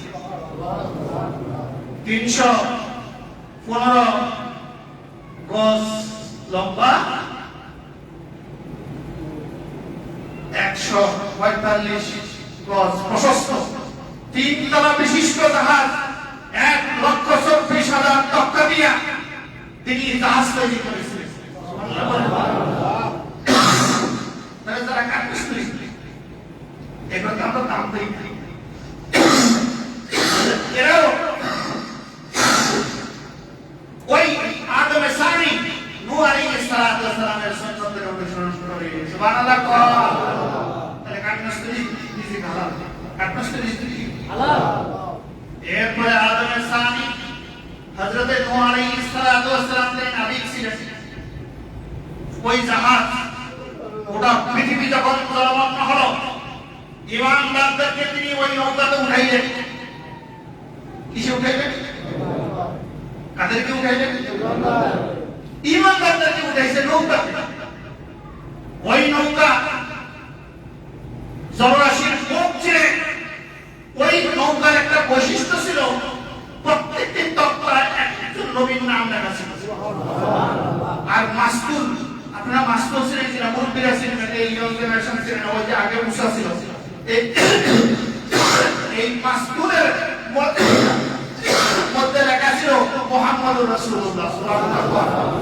315 গজ লম্বা 145 গজ প্রশস্ত 3 তলা বিশিষ্ট জাহাজ 1,24,000 টাকা দিয়া তিনি জাহাজ তৈরি করেছিলেন তাহলে যারা কাঠমিস্ত্রি এবার তো আমরা দাম দিই এরাও ওই আদমে সানি নূহ আলাইহিস সালাতু ওয়াস সালামের সুন্নতের অনুসরণ করে সুবহানাল্লাহ তাহলে কাঠমিস্ত্রি নিজে হালাল কাঠমিস্ত্রি হালাল এরপরে আদমে সানি হযরত নূহ আলাইহিস সালাতু ওয়াস সালাম তিনি নবী ছিলেন ওই জাহাজ ওটা পৃথিবী যখন জলমগ্ন হলো ইমানদারদেরকে তিনি ওই নৌকাতে উঠাইলেন কিসে উঠাইলেন কাদেরকে উঠাইলেন ইমানদারদেরকে উঠাইছে নৌকাতে ওই নৌকা জলরাশির মুখ ছিঁড়ে ওই নৌকার একটা বৈশিষ্ট্য ছিল প্রত্যেকটি তক্তায় একজন নবীর নাম লেখা ছিল আর মাস্তুল আপনারা মাস্তুল ছিলেন কিনা মুরব্বীরা ছিলেন এই ইয়ং জেনারেশন ছিলেন ওই যে আগে মুসা ছিল এই মাস্তুলের মধ্যে লেখা ছিল মুহাম্মদুর রাসূলুল্লাহ সাল্লাল্লাহু আলাইহি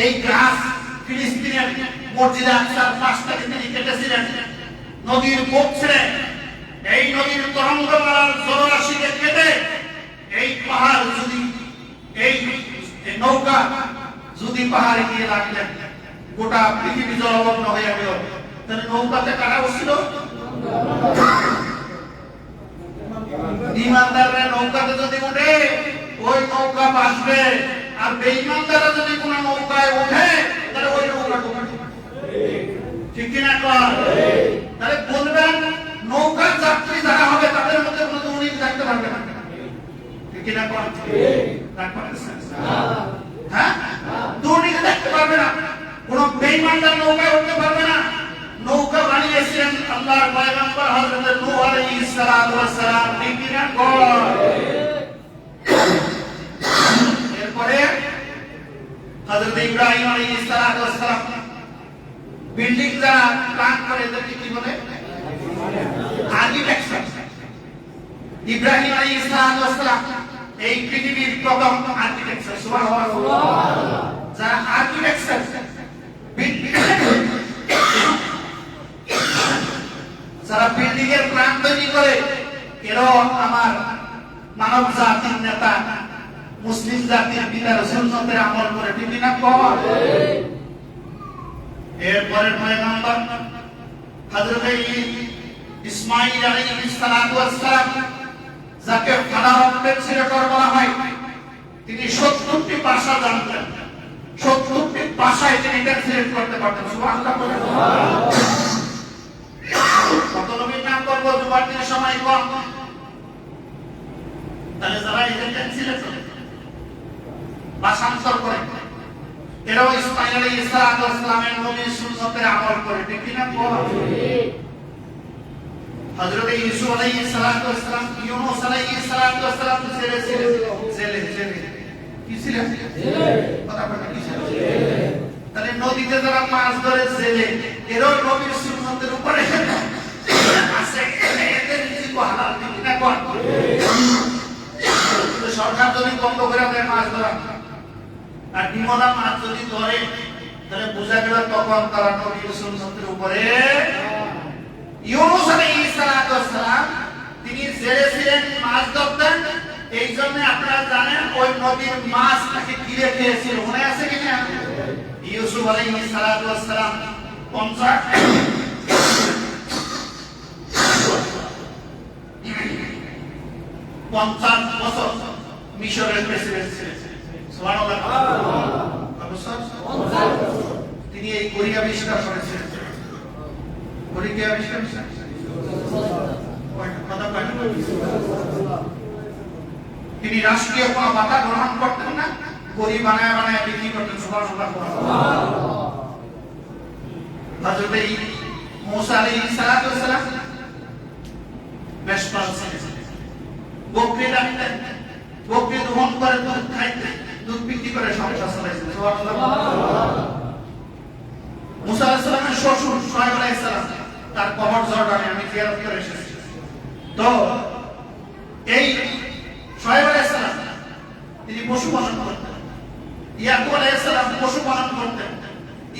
এই গাছ ফিলিস্তিনের মসজিদে আকসার পাশটাকে তিনি কেটেছিলেন নদীর বুক ছেড়ে এই নদীর তরঙ্গমালার জলরাশিকে কেটে এই পাহাড় যদি এই নৌকা যদি পাহাড়ে গিয়ে লাগলেন গোটা পৃথিবী জলমগ্ন হয়ে গেল তাহলে নৌকাতে কাটা বসছিল ইমানদাররা নৌকাতে যদি উঠে ওই নৌকা ভাসবে আর বেঈমানদাররা যদি কোনো নৌকায় ওঠে তাহলে ওই নৌকা ডুবে ঠিক কিনা কর তাহলে বলবেন নৌকার যাত্রী যারা হবে তাদের মধ্যে কোনো দুর্নীতি থাকতে পারবে না ঠিক কিনা কর হ্যাঁ দুর্নীতি থাকতে পারবে না কোন বেঈমানদার নৌকায় উঠতে পারবে না নৌকা বানিয়েছিলেন আল্লাহর পয়গম্বর হযরত নূহ আলাইহিস সালাতু ওয়াস সালাম ঠিক কিনা কর এরপরে হযরত ইব্রাহিম আলাইহিস সালাতু ওয়াস সালাম বিল্ডিং যারা প্ল্যান করে এদেরকে কি বলে আর্কিটেকচার ইব্রাহিম আলাইহিস সালাতু ওয়াস সালাম এই পৃথিবীর প্রথম আর্কিটেকচার সুবহানাল্লাহ যারা আর্কিটেকচার যারা বিল্ডিং এর প্ল্যান তৈরি করে এরাও আমার মানব জাতির নেতা মুসলিম জাতির পিতার সুন্নতের আমল করে ঠিক না কর এরপরে পয়গম্বর হযরত ইসমাঈল আলাইহিস সালাতু ওয়াস সালাম যাকে ফারাউনের ছেলে বলা হয় তিনি 70টি ভাষা জানতেন 70টি ভাষায় তিনি ট্রান্সলেট করতে পারতেন সুবহানাল্লাহ কত নবীর নাম করব জুমার দিনের সময় কম তাহলে যারা এজেন্ট ছিল ভাষান্তর করে এরাও ইসমাঈল আলাইহিস সালামের নবীর সুন্নতের আমল করে, ঠিক কি না? হযরত ইউসুফ আলাইহিস সালাম, ইউনূস আলাইহিস সালাম জেলে কি ছিল? কথা বলেন কি ছিল? তাহলে নদীতে যারা মাছ ধরে জেলে, এরাও নবীর সুন্নতের উপরে আছে, এদের রিজিক হালাল, ঠিক না? সরকার যদি বন্ধ করে দেয় মাছ ধরা, আর ডিমলা মাছ যদি ধরে, তাহলে বোঝা গেল তখন তারা নবীর সুন্নতের উপরে। ইউনূস আলাইহিস সালাম তিনি জেলে ছিলেন, মাছ ধরতেন, এই জন্য আপনারা জানেন ওই নদীর মাছ তাকে ঘিরে খেয়েছিল, মনে আছে কিনা? ইউসুফ আলাইহিস সালাম 50 বছর মিশরের প্রেসিডেন্ট ছিলেন। সুবহানাল্লাহ। তিনি এই ঘড়ি আবিষ্কার করেছিলেন। ঘড়ি কে আবিষ্কার করেছেন? তিনি রাষ্ট্রীয় কোনো ভাতা গ্রহণ করতেন না, ঘড়ি বানায় বানায় বিক্রি করতেন। সুবহানাল্লাহ। হযরত মূসা আলাইহিস সালাম মেষপাল ছিলেন, বকরি রাখতেন, বকরি দহন করে দুধ খাইতেন, দুধ বিক্রি করে সংসার চালাইতেন। সুবহানাল্লাহ। মূসা আলাইহিস সালামের শ্বশুর শুআয়ব আলাইহিস সালাম, তার কবর জর্ডানে আমি জিয়ারত করে এসেছি। তো এই শুআয়ব আলাইহিস সালাম তিনি পশুপালন করতেন, ইয়াকুব আলাইহিস সালাম পশুপালন করতেন,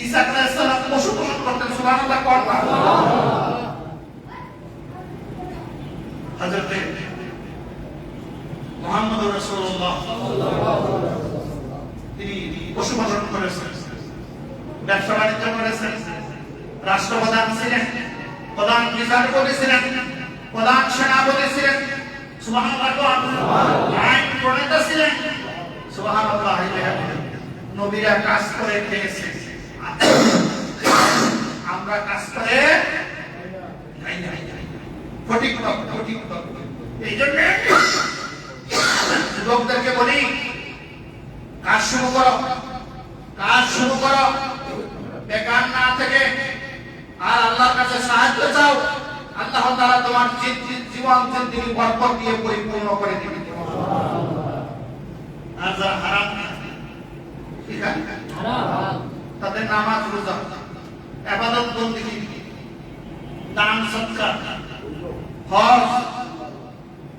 ঈসা আলাইহিস সালাম পশুপালন করতেন। সুবহানাল্লাহ। হযরত মুহাম্মদুর রাসূলুল্লাহ তিনি পশুপালন করেছেন, ব্যবসা বাণিজ্য করেছেন, রাষ্ট্রপ্রধান ছিলেন, প্রধান বিচারপতি ছিলেন, প্রধান সেনাপতি ছিলেন। সুবহানাল্লাহ। আইন প্রণেতা ছিলেন। সুবহানাল্লাহ। নবীরা কাজ করে খেয়েছে, আমরা কাজ করে খাই না। সঠিক। এই জন্য যুবকদেরকে বলি, কাজ শুরু করো, বেকার না থেকে, আর আল্লাহর কাছে সাহায্য চাও। আল্লাহ তাআলা তোমার জীবন জিন্দেগি বরকত দিয়ে পরিপূর্ণ করে দিবেন। আর যারা হারাম, ঠিক আছে, তাদের নামাজ, রোজা, ইবাদত, বন্দেগী, দান, সদকা, হজ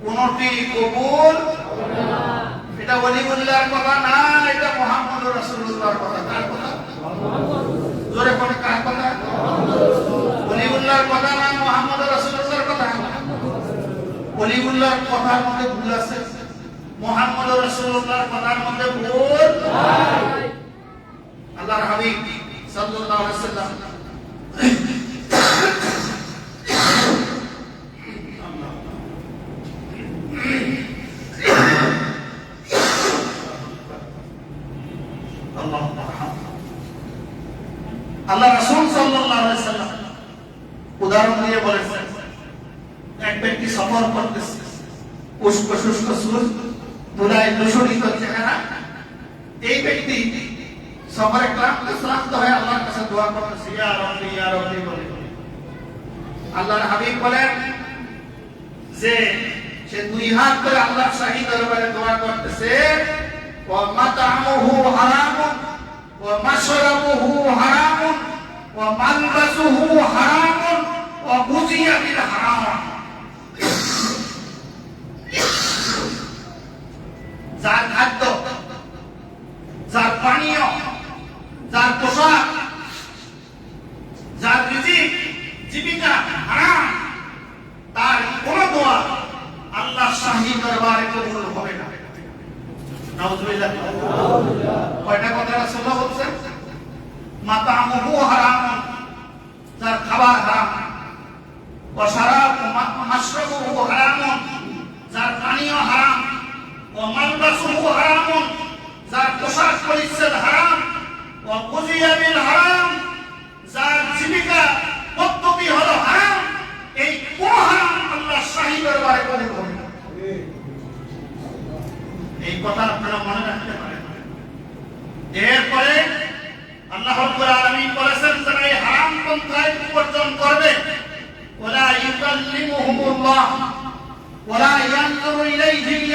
কোনটি কবুল হবে না। এটা ওলিউল্লাহর কথা না, এটা মুহাম্মদুর রাসূলুল্লাহর কথা। কার কথা? জোরে বলে, কার কথা? ওলিউল্লাহর কথা না, মুহাম্মদুর রাসূলুল্লাহর কথা। ওলিউল্লাহর কথার মধ্যে ভুল আছে, মুহাম্মদুর রাসূলুল্লাহর কথার মধ্যে ভুল নাই। আল্লাহর হাবিব সাল্লাল্লাহু আলাইহি ওয়াসাল্লাম আল্লাহ রাসূল সাল্লাল্লাহু আলাইহি ওয়াসাল্লাম উদাহরণ দিয়ে বলেছেন, এক ব্যক্তি সফর করতেছে, শুষ্ক সুর, ধুলায় দূষিত চেহারা। এই ব্যক্তি সফরে ক্লান্ত হয়ে আল্লাহর কাছে দোয়া করতেছে, ইয়া রাব্বি বলে। আল্লাহর হাবিব বলেন যে সে দুই হাত করে আল্লাহর শাহী দরবারে দোয়া করতেছে, ওয়া মাতআমুহু হারামুন ওয়া মাশরাবুহু হারামুন ওয়া মালবাসুহু হারামুন ওয়া গুযিয়া বিল হারাম। যার খাদ্য, যার পানীয়, যার পোশাক, যার রিজিক, জীবিকা হারাম, তার কোন দোয়া আল্লাহর শাহী দরবারে কবুল হবে না। নাউযুবিল্লাহ। কয়টা কথা রাসূলুল্লাহ বলেছেন? মাতআমুহু হারাম, যার খাবার হারাম, ওয়া মাশরাবুহু হারাম, যার পানীয় হারাম, ওয়া মালবাসুহু হারাম, যার পোশাক পরিচ্ছদ হারাম, ওয়া গুযিয়া বিল হারাম, যার জীবিকা পদ্ধতি হলো হারাম। এই কোন হারাম আল্লাহর শাহী দরবারে কবুল হবে না।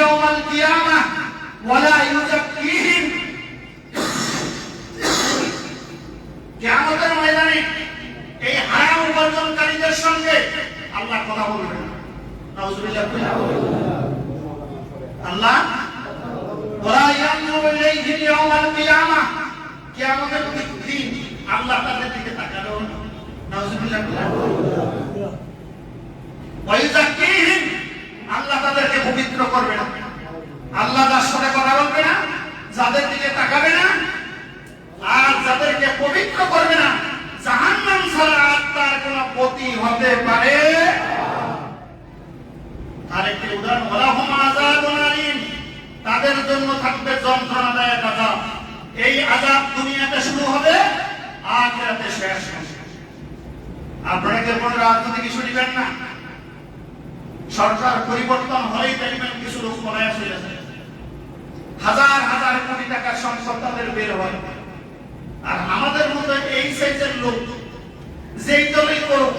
ইয়াওমাল কিয়ামাহ ওয়া লা ইউযাক্কিহিম। কিয়ামতের ময়দানে এই হারাম উপার্জনকারীদের সঙ্গে আল্লাহ কথা বলবেন। নাউযুবিল্লাহ। আল্লাহ ওয়া ইয়ানজুরু ইলাইহিম ইয়াওমাল কিয়ামাহ, কিয়ামতের দিন আল্লাহ তাদের দিকে তাকাবেন। নাউযুবিল্লাহ। ওয়া ইউযাক্কিহিম, আল্লাহ তাদেরকে পবিত্র করবে না। আল্লাহ যার সাথে কথা বলবে না, যাদের দিকে তাকাবে না, আর যাদেরকে পবিত্র করবে না, জাহান্নাম ছাড়া আর তার কোন গতি হতে পারে। আরেকটি উদাহরণ, ওয়ালাহুম আযাবুন আলীম, তাদের জন্য থাকবে যন্ত্রণাদায়ক আযাব। এই আযাব দুনিয়াতে শুরু হবে, আখিরাতে শেষ হবে। আপনারা কি কোন রাজনৈতিক ইস্যু নেবেন না? সরকার পরিবর্তন হলেই দেখবেন কিছু লোক পলায়ন হয়ে যায়, হাজার হাজার কোটি টাকার সম্পদ তাদের বের হয়। আর আমাদের মতো এই সাইজের লোক যেই দলই করুক,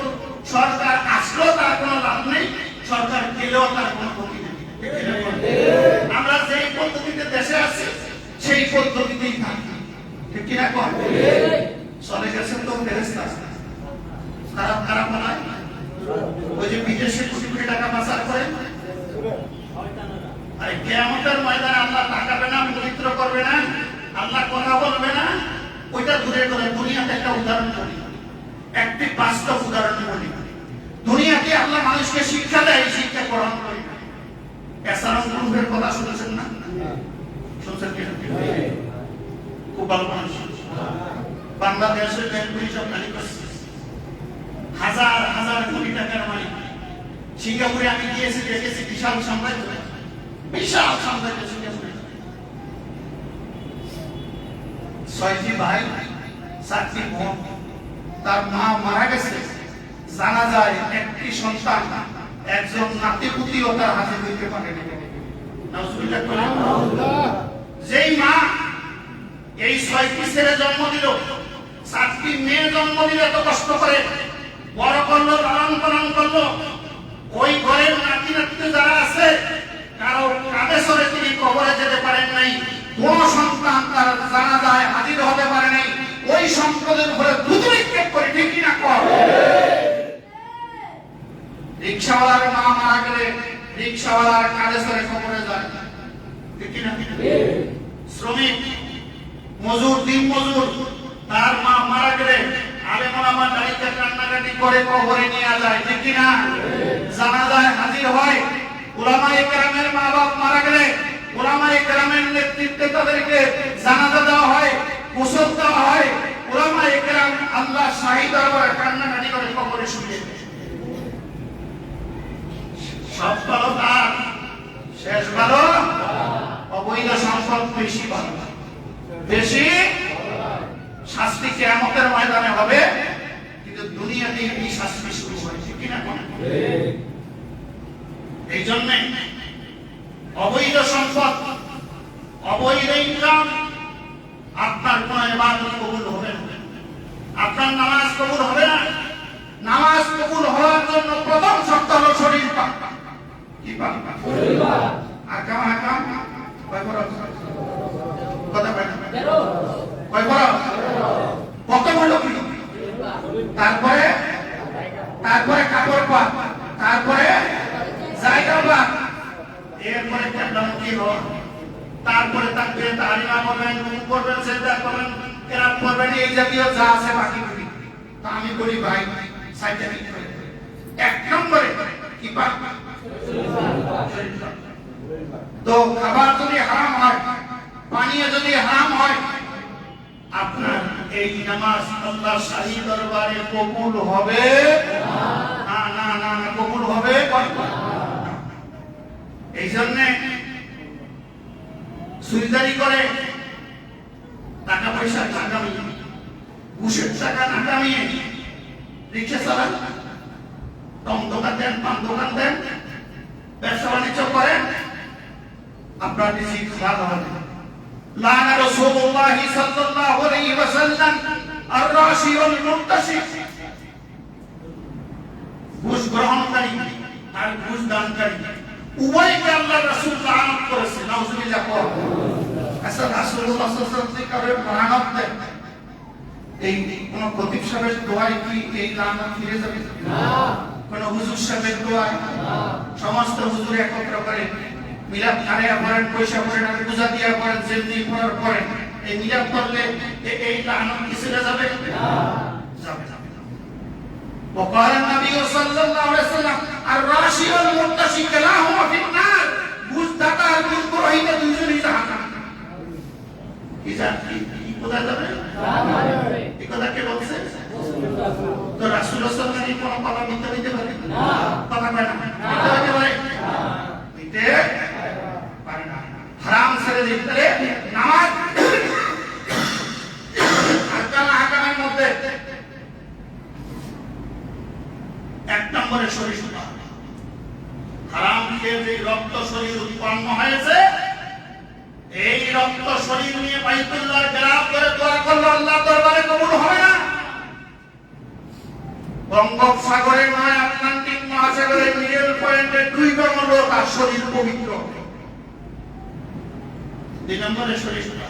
সরকার আসলেও তার কোনো লাভ নেই, সরকার গেলেও তার কোনো ক্ষতি নেই। আমরা যেই পদ্ধতিতে দেশে আছি সেই পদ্ধতিতেই থাকি, ঠিক কিনা? কম চলে গেছেন তো ফেরেশতা, খারাপ খারাপ নয়। ওই যে বিদেশে কোটি কোটি টাকা পাচার করে, আরে কিয়ামতের ময়দানে আল্লাহ তাকাবে না, পবিত্র করবে না, আল্লাহ কথা বলবে না। ওইটা দূরে করে দুনিয়াতে একটা উদাহরণ বলি, একটি বাস্তব উদাহরণ বলি। দুনিয়াতে আল্লাহ মানুষকে শিক্ষা দেয়, শিক্ষা গ্রহণ করে না। এসারাম গ্রুপের কথা শুনেছেন না? শুনছেন কি? খুব ভালো মানুষ। বাংলাদেশের ব্যাংকগুলি সব খালি করছে, হাজার হাজার কোটি টাকার মালিক। সিঙ্গাপুরে আমি গিয়েছি, দেখেছি বিশাল সাম্রাজ্য, বিশাল সাম্রাজ্য সিঙ্গাপুরে। 6টি ভাই, 7টি বোন। তার মা মারা গেছে, জানা যায় একটি সন্তান, একজন নাতিপুতিও তার হাতে দিতে পারেনি। যেই মা এই 6টি ছেলে জন্ম দিল, 7টি মেয়ে জন্ম দিল, এত কষ্ট করে বড় করলো, লালন পালন করলো, ওই ঘরের নাতি নাতিতে যারা আছে কারো কাঁধে সরে তিনি কবরে যেতে পারেন নাই, কোন সন্তান তার জানাজায় হাজির হতে পারে নাই। ওই সম্পদের উপরে দুধ নিক্ষেপ করে, ঠিক কিনা? কর। রিকশাওয়ালার মা মারা গেলে রিকশাওয়ালার কাঁধে সরে কবরে যায়, ঠিক কিনা? শ্রমিক মজুর, দিন মজুর, তার মা মারা গেলে আলেম ওলামা দাঁড়িয়ে কান্নাকাটি করে কবরে নিয়ে যায়, ঠিক কিনা? জানাজায় হাজির হয়। উলামায়ে কেরামের মা বাপ মারা গেলে উলামায়ে কেরামের নেতৃত্বে তাদেরকে জানাজা দেওয়া হয়, গোসল দেওয়া হয়। উলামায়ে কেরাম আল্লাহ শাহী দরবারে কান্নাকাটি করে কবরে শুয়ে দেয়। সব ভালো তার, শেষ ভালো অবৈধ সম্পদ বেশি ভালো, বেশি শাস্তি কিয়ামতের ময়দানে হবে, কিন্তু দুনিয়াতে এই শাস্তি শুরু হয়, ঠিক কিনা? এই জন্য অবৈধ সম্পদ, অবৈধ ইনকাম, আপনার কোন ইবাদত কবুল হবে না, আপনার নামাজ কবুল হবে না। নামাজ কবুল হওয়ার জন্য প্রথম শর্ত হলো শরীর পাক। কি পাক? শরীর পাক। আকাম আকাম কয় বড় কথা বলেন, কয় বড় কত বড় কি? তারপরে কাপড় পাক, তারপরে জায়গা পাক, এরপরে কেবলামুখী হন, তারপরে তাকবীরে তাহরিমা করবেন, রুকু করবেন, সিজদা করবেন, কিরাত করবেন, এই জাতীয় যা আছে বাকি করি। তো আমি বলি ভাই সাইন্টিফিক করে, এক নম্বরে কি পাক? তো খাবার যদি হারাম হয়, পানীয় যদি হারাম হয়, আপনার এই নামাজ আল্লাহ শাহী দরবারে কবুল হবে না। না না না, কবুল হবে না। এই জন্য সুইদারি করে টাকা পয়সা না কামিয়ে, ঘুষের টাকা না কামিয়ে রিক্সা চালান, টং দোকান দেন, পান দোকান দেন, ব্যবসা বাণিজ্য করেন, আপনার রিজিক খারাপ হবে। লানা রাসূলুল্লাহ সাল্লাল্লাহু আলাইহি ওয়াসাল্লাম আর-রাশি ওয়াল মুরতাশি, ঘুষ গ্রহণকারী আর ঘুষ দানকারী উভয়কে আল্লাহ রাসূল লানত করেছে। নাউজুবিল্লাহ। আচ্ছা, রাসূলুল্লাহ সাল্লাল্লাহু আলাইহি ওয়াসাল্লাম লানত দেন, এই কোন খতিব সাহেবের দোয়ায় কি এই লানত ফিরে যাবে? না। কোন হুজুর সাহেবের দোয়ায়? না। সমস্ত হুজুর একত্র করে মিলাদ খায়া পড়েন, পয়সা পড়েন, আর পূজা দিয়া পড়েন, যেমনি পড়ার পড়েন, এই মিলাদ পড়লে এই লানত কি ছেড়ে যাবে? না, যাবে না। وقال النبي صلى الله عليه وسلم الراشي والمرتشي كلاهما في النار। বুঝদাতা আর বুঝপুরোহিত দুইজনই জাহান্নামে। কি কোথায় যাবে? জাহান্নামে। এই কথা কে বলছে? তো রাসূলুল্লাহ সাল্লাল্লাহু আলাইহি ওয়াসাল্লাম কোন কথা মিথ্যা দিতে পারে? না, কথা কয় না। মিথ্যা দিতে পারে? না, দিতে পারে না। হারাম ছেড়ে দিতে নামাজ আহকামের মধ্যে এক নম্বরে সহিষ্ণুতা। হারাম খেয়ে যে রক্ত শরীর উৎপন্ন হয়েছে, এই রক্ত শরীর নিয়ে বাইতুল্লাহ গেরাব করে দোয়া করলে আল্লাহ দরবারে কবুল হবে না। বঙ্গোপসাগরে নয়, আটলান্টিক মহাসাগরের মিডল পয়েন্টে 2 নম্বর তার শরীর পবিত্র। 2 নম্বরে সহিষ্ণুতা।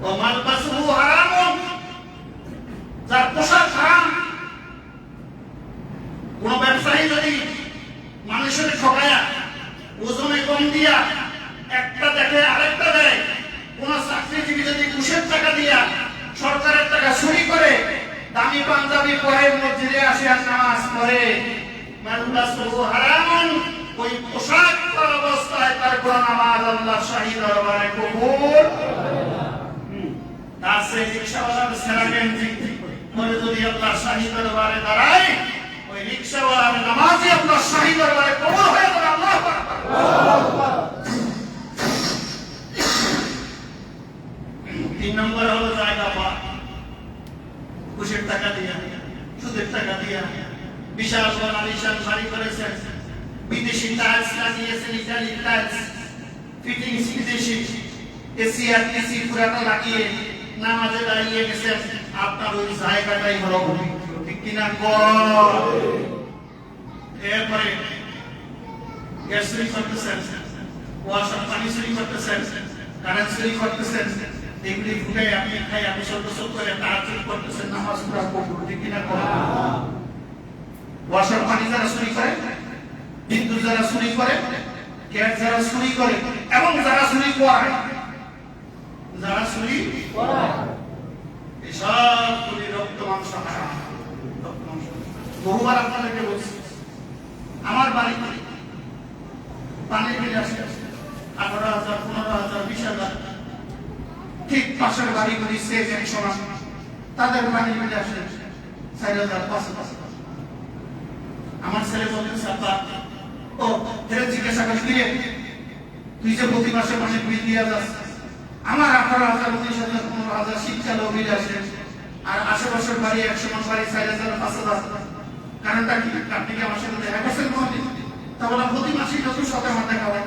ও মালবাসুহু হারাম, যার পোশাক হারাম। কোন ব্যবসায়ী যদি মানুষের ঠকায়া ওজনে কম দিয়া একটা দেখে আরেকটা দেয়, কোন চাকরিজীবী যদি ঘুষের টাকা দিয়া সরকারের টাকা চুরি করে দামি পাঞ্জাবি পরে মসজিদে আসে আর নামাজ পড়ে, মালবাসুহু হারাম, ওই পোশাক পরা অবস্থায় তার কোন নামাজ আল্লাহর শাহী দরবারে কবুল হবে না। তার সেই রিকশাওয়ালার সেরা গেঞ্জি পরে যদি আল্লাহর শাহী দরবারে দাঁড়ায়, ওই রিকশাওয়ালার নামাজই আল্লাহর শাহী দরবারে কবুল হয়ে যাবে। আল্লাহু আকবার। তিন নম্বর হলো জায়গা পাওয়া। ঘুষের টাকা দিয়া, সুদের টাকা দিয়া বিশাল বড় আলিশান বাড়ি করেছেন, বিদেশি টাইলস লাগিয়েছেন, ইটালি টাইলস, ফিটিংস বিদেশি, এসি আর এসি পুরাটা লাগিয়ে নামাজে দাঁড়িয়ে গেছেন। আপনার ওই জায়গাটাই হলো পবিত্র, ঠিক কিনা? এরপরে গ্যাস চুরি করতেছেন, ওয়াসার পানি চুরি করতেছেন, কারেন্ট চুরি করতেছেন, এগুলি ফুটে আপনি খাই আপনি সদস্য করে তার চুরি করতেছেন, নামাজ পুরা কবুল, ঠিক কিনা? ওয়াসার পানি যারা চুরি করে, বিদ্যুৎ যারা চুরি করে, গ্যাস যারা চুরি করে, এবং যারা চুরি করায়, যারা চুরি করায়, এই সবগুলি রক্ত মাংস হারাম। বহুবার আপনাদেরকে বলছি, আমার বাড়ি পানির বিল আসে 18,000, 15,000, 20,000, ঠিক পাশের বাড়িগুলি সেম এক সমান, তাদের পানির বিল আসে 4,000, 5,000। আমার ছেলে বলতেছে, আব্বা, ও ফেরত জিজ্ঞাসা করে, তুই যে প্রতি মাসে পানির বিল দিয়ে যাস, আমার 18,000, 19,000, 15,000 শীতকালেও বিল আসে, আর আশেপাশের বাড়ি 100 মান বাড়ি 4,000, 5,000। কারণটা কি? আপনি কি আমার সাথে দেখা করছেন কোনদিন? তা বলা প্রতি মাসেই যত সাথে আমার দেখা হয়,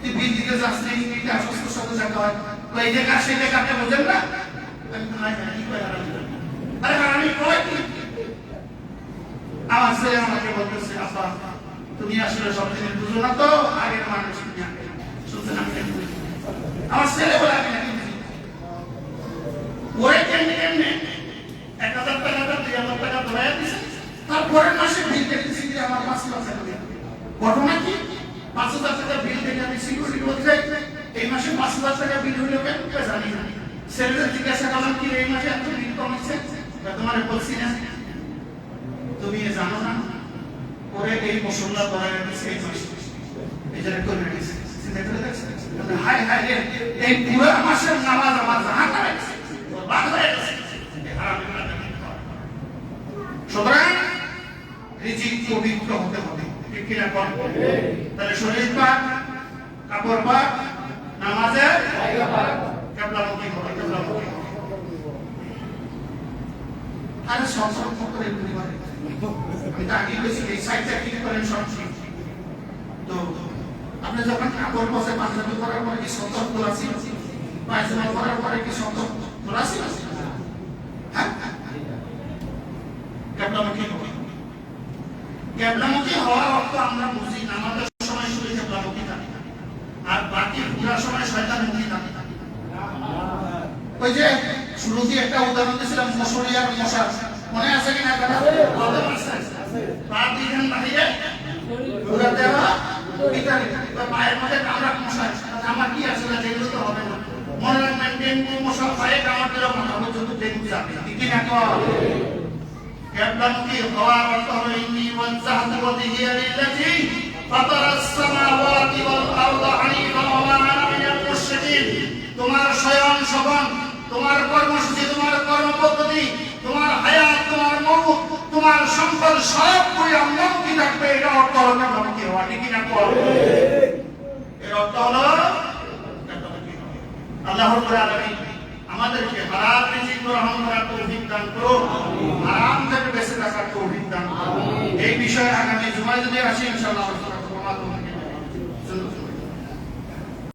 তুই বিল দিতে যাস নেই, অসুস্থ সাথে দেখা হয়, তো এই জায়গা সেই জায়গা আপনি বোঝেন না? আরে আমি কয় কি? আমার ছেলে আমাকে বলতেছে, আব্বা তুমি আসলে সব জিনিস বুঝো না তো, আগের মানুষ শুনছেন আমি আমার ছেলে বলে আমি নাকি ওরে কেমনে কেমনে 1,000 টাকা 2,000 টাকা ধরে দিছে, তারপরের মাসে বিল দেখতেছি যে আমার 5,000 টাকা দিয়ে। ঘটনা কি? 5,000 টাকা বিল দেখে আমি সিকিউরিটি বলতে এই মাসে 5,000 টাকা বিল হইলো কেন জানি না। ছেলেদের জিজ্ঞাসা করলাম, কি এই মাসে এত বিল কমেছে? তোমার বলছি না, তুমি জানো না ওরে এই মশলা ধরে রেখেছে এই মাসে, এই যারা করে রেখেছে, চিন্তা করে দেখছে হায় হায় রে, এই পুরো মাসের নামাজ আমার জাহান নামে বরবাদ হয়ে গেছে। সুতরাং রিজিক পবিত্র হতে হবে, ঠিক কিনা? তাহলে শরীর পাক, কাপড় পাক, নামাজের জায়গা পাক, কিবলামুখী হবে, কিবলামুখী। আরে সংসর্গ করে পরিবারে এটা আগে বেশি এই সাইডটা ঠিক করেন সংসর্গ। তো আপনি যখন কাপড় বসে পাঞ্জাবি করার পরে কি সতর্ক আছি, পায়জামা করার পরে কি সতর্ক আছি? হ্যাঁ, কিবলামুখী হবে। কিবলামুখী হওয়ার অর্থ আমরা বুঝি নামাজের সময় ওই যে শুরুতে একটা উদাহরণ দিয়েছিলাম মশুরি আর মশা, মনে আছে কিনা কথা বলতে পারছেন? তার দিকেন বাহিরে দুর্গা দেওয়া ভিতরে পায়ের মধ্যে কামড়া মশা, আমার কি আসলে যেগুলো তো হবে না। মনে রাখবেন ডেঙ্গু মশা পায়ে কামড় দিলে মাথা পর্যন্ত ডেঙ্গু যাবে, ঠিক না? কেবলামুখী হওয়ার অর্থ হলো ইন্নী ওয়াজ্জাহতু ওয়াজহিয়া লিল্লাযী ফাতারাস সামাওয়াতি ওয়াল আরদা হানিফান ওয়া মা আনা মিনাল মুশরিকিন। তোমার শয়ন স্বপন, তোমার কর্মসূচি, তোমার কর্মপদ্ধতি, তোমার হায়াত, তোমার মৌত, তোমার সম্পদ সবগুলি আল্লাহমুখী থাকবে। এটা অর্থ হলো কেবলামুখী হওয়া, ঠিক না? এর অর্থ হলো আল্লাহ রাব্বুল আলামিন আমাদেরকে হালাল রিজিক গ্রহণ করার তৌফিক দান করুন, হারাম থেকে বেঁচে থাকার তৌফিক দান করুন। এই বিষয়ে আগামী জুমায় যদি আসি ইনশাআল্লাহ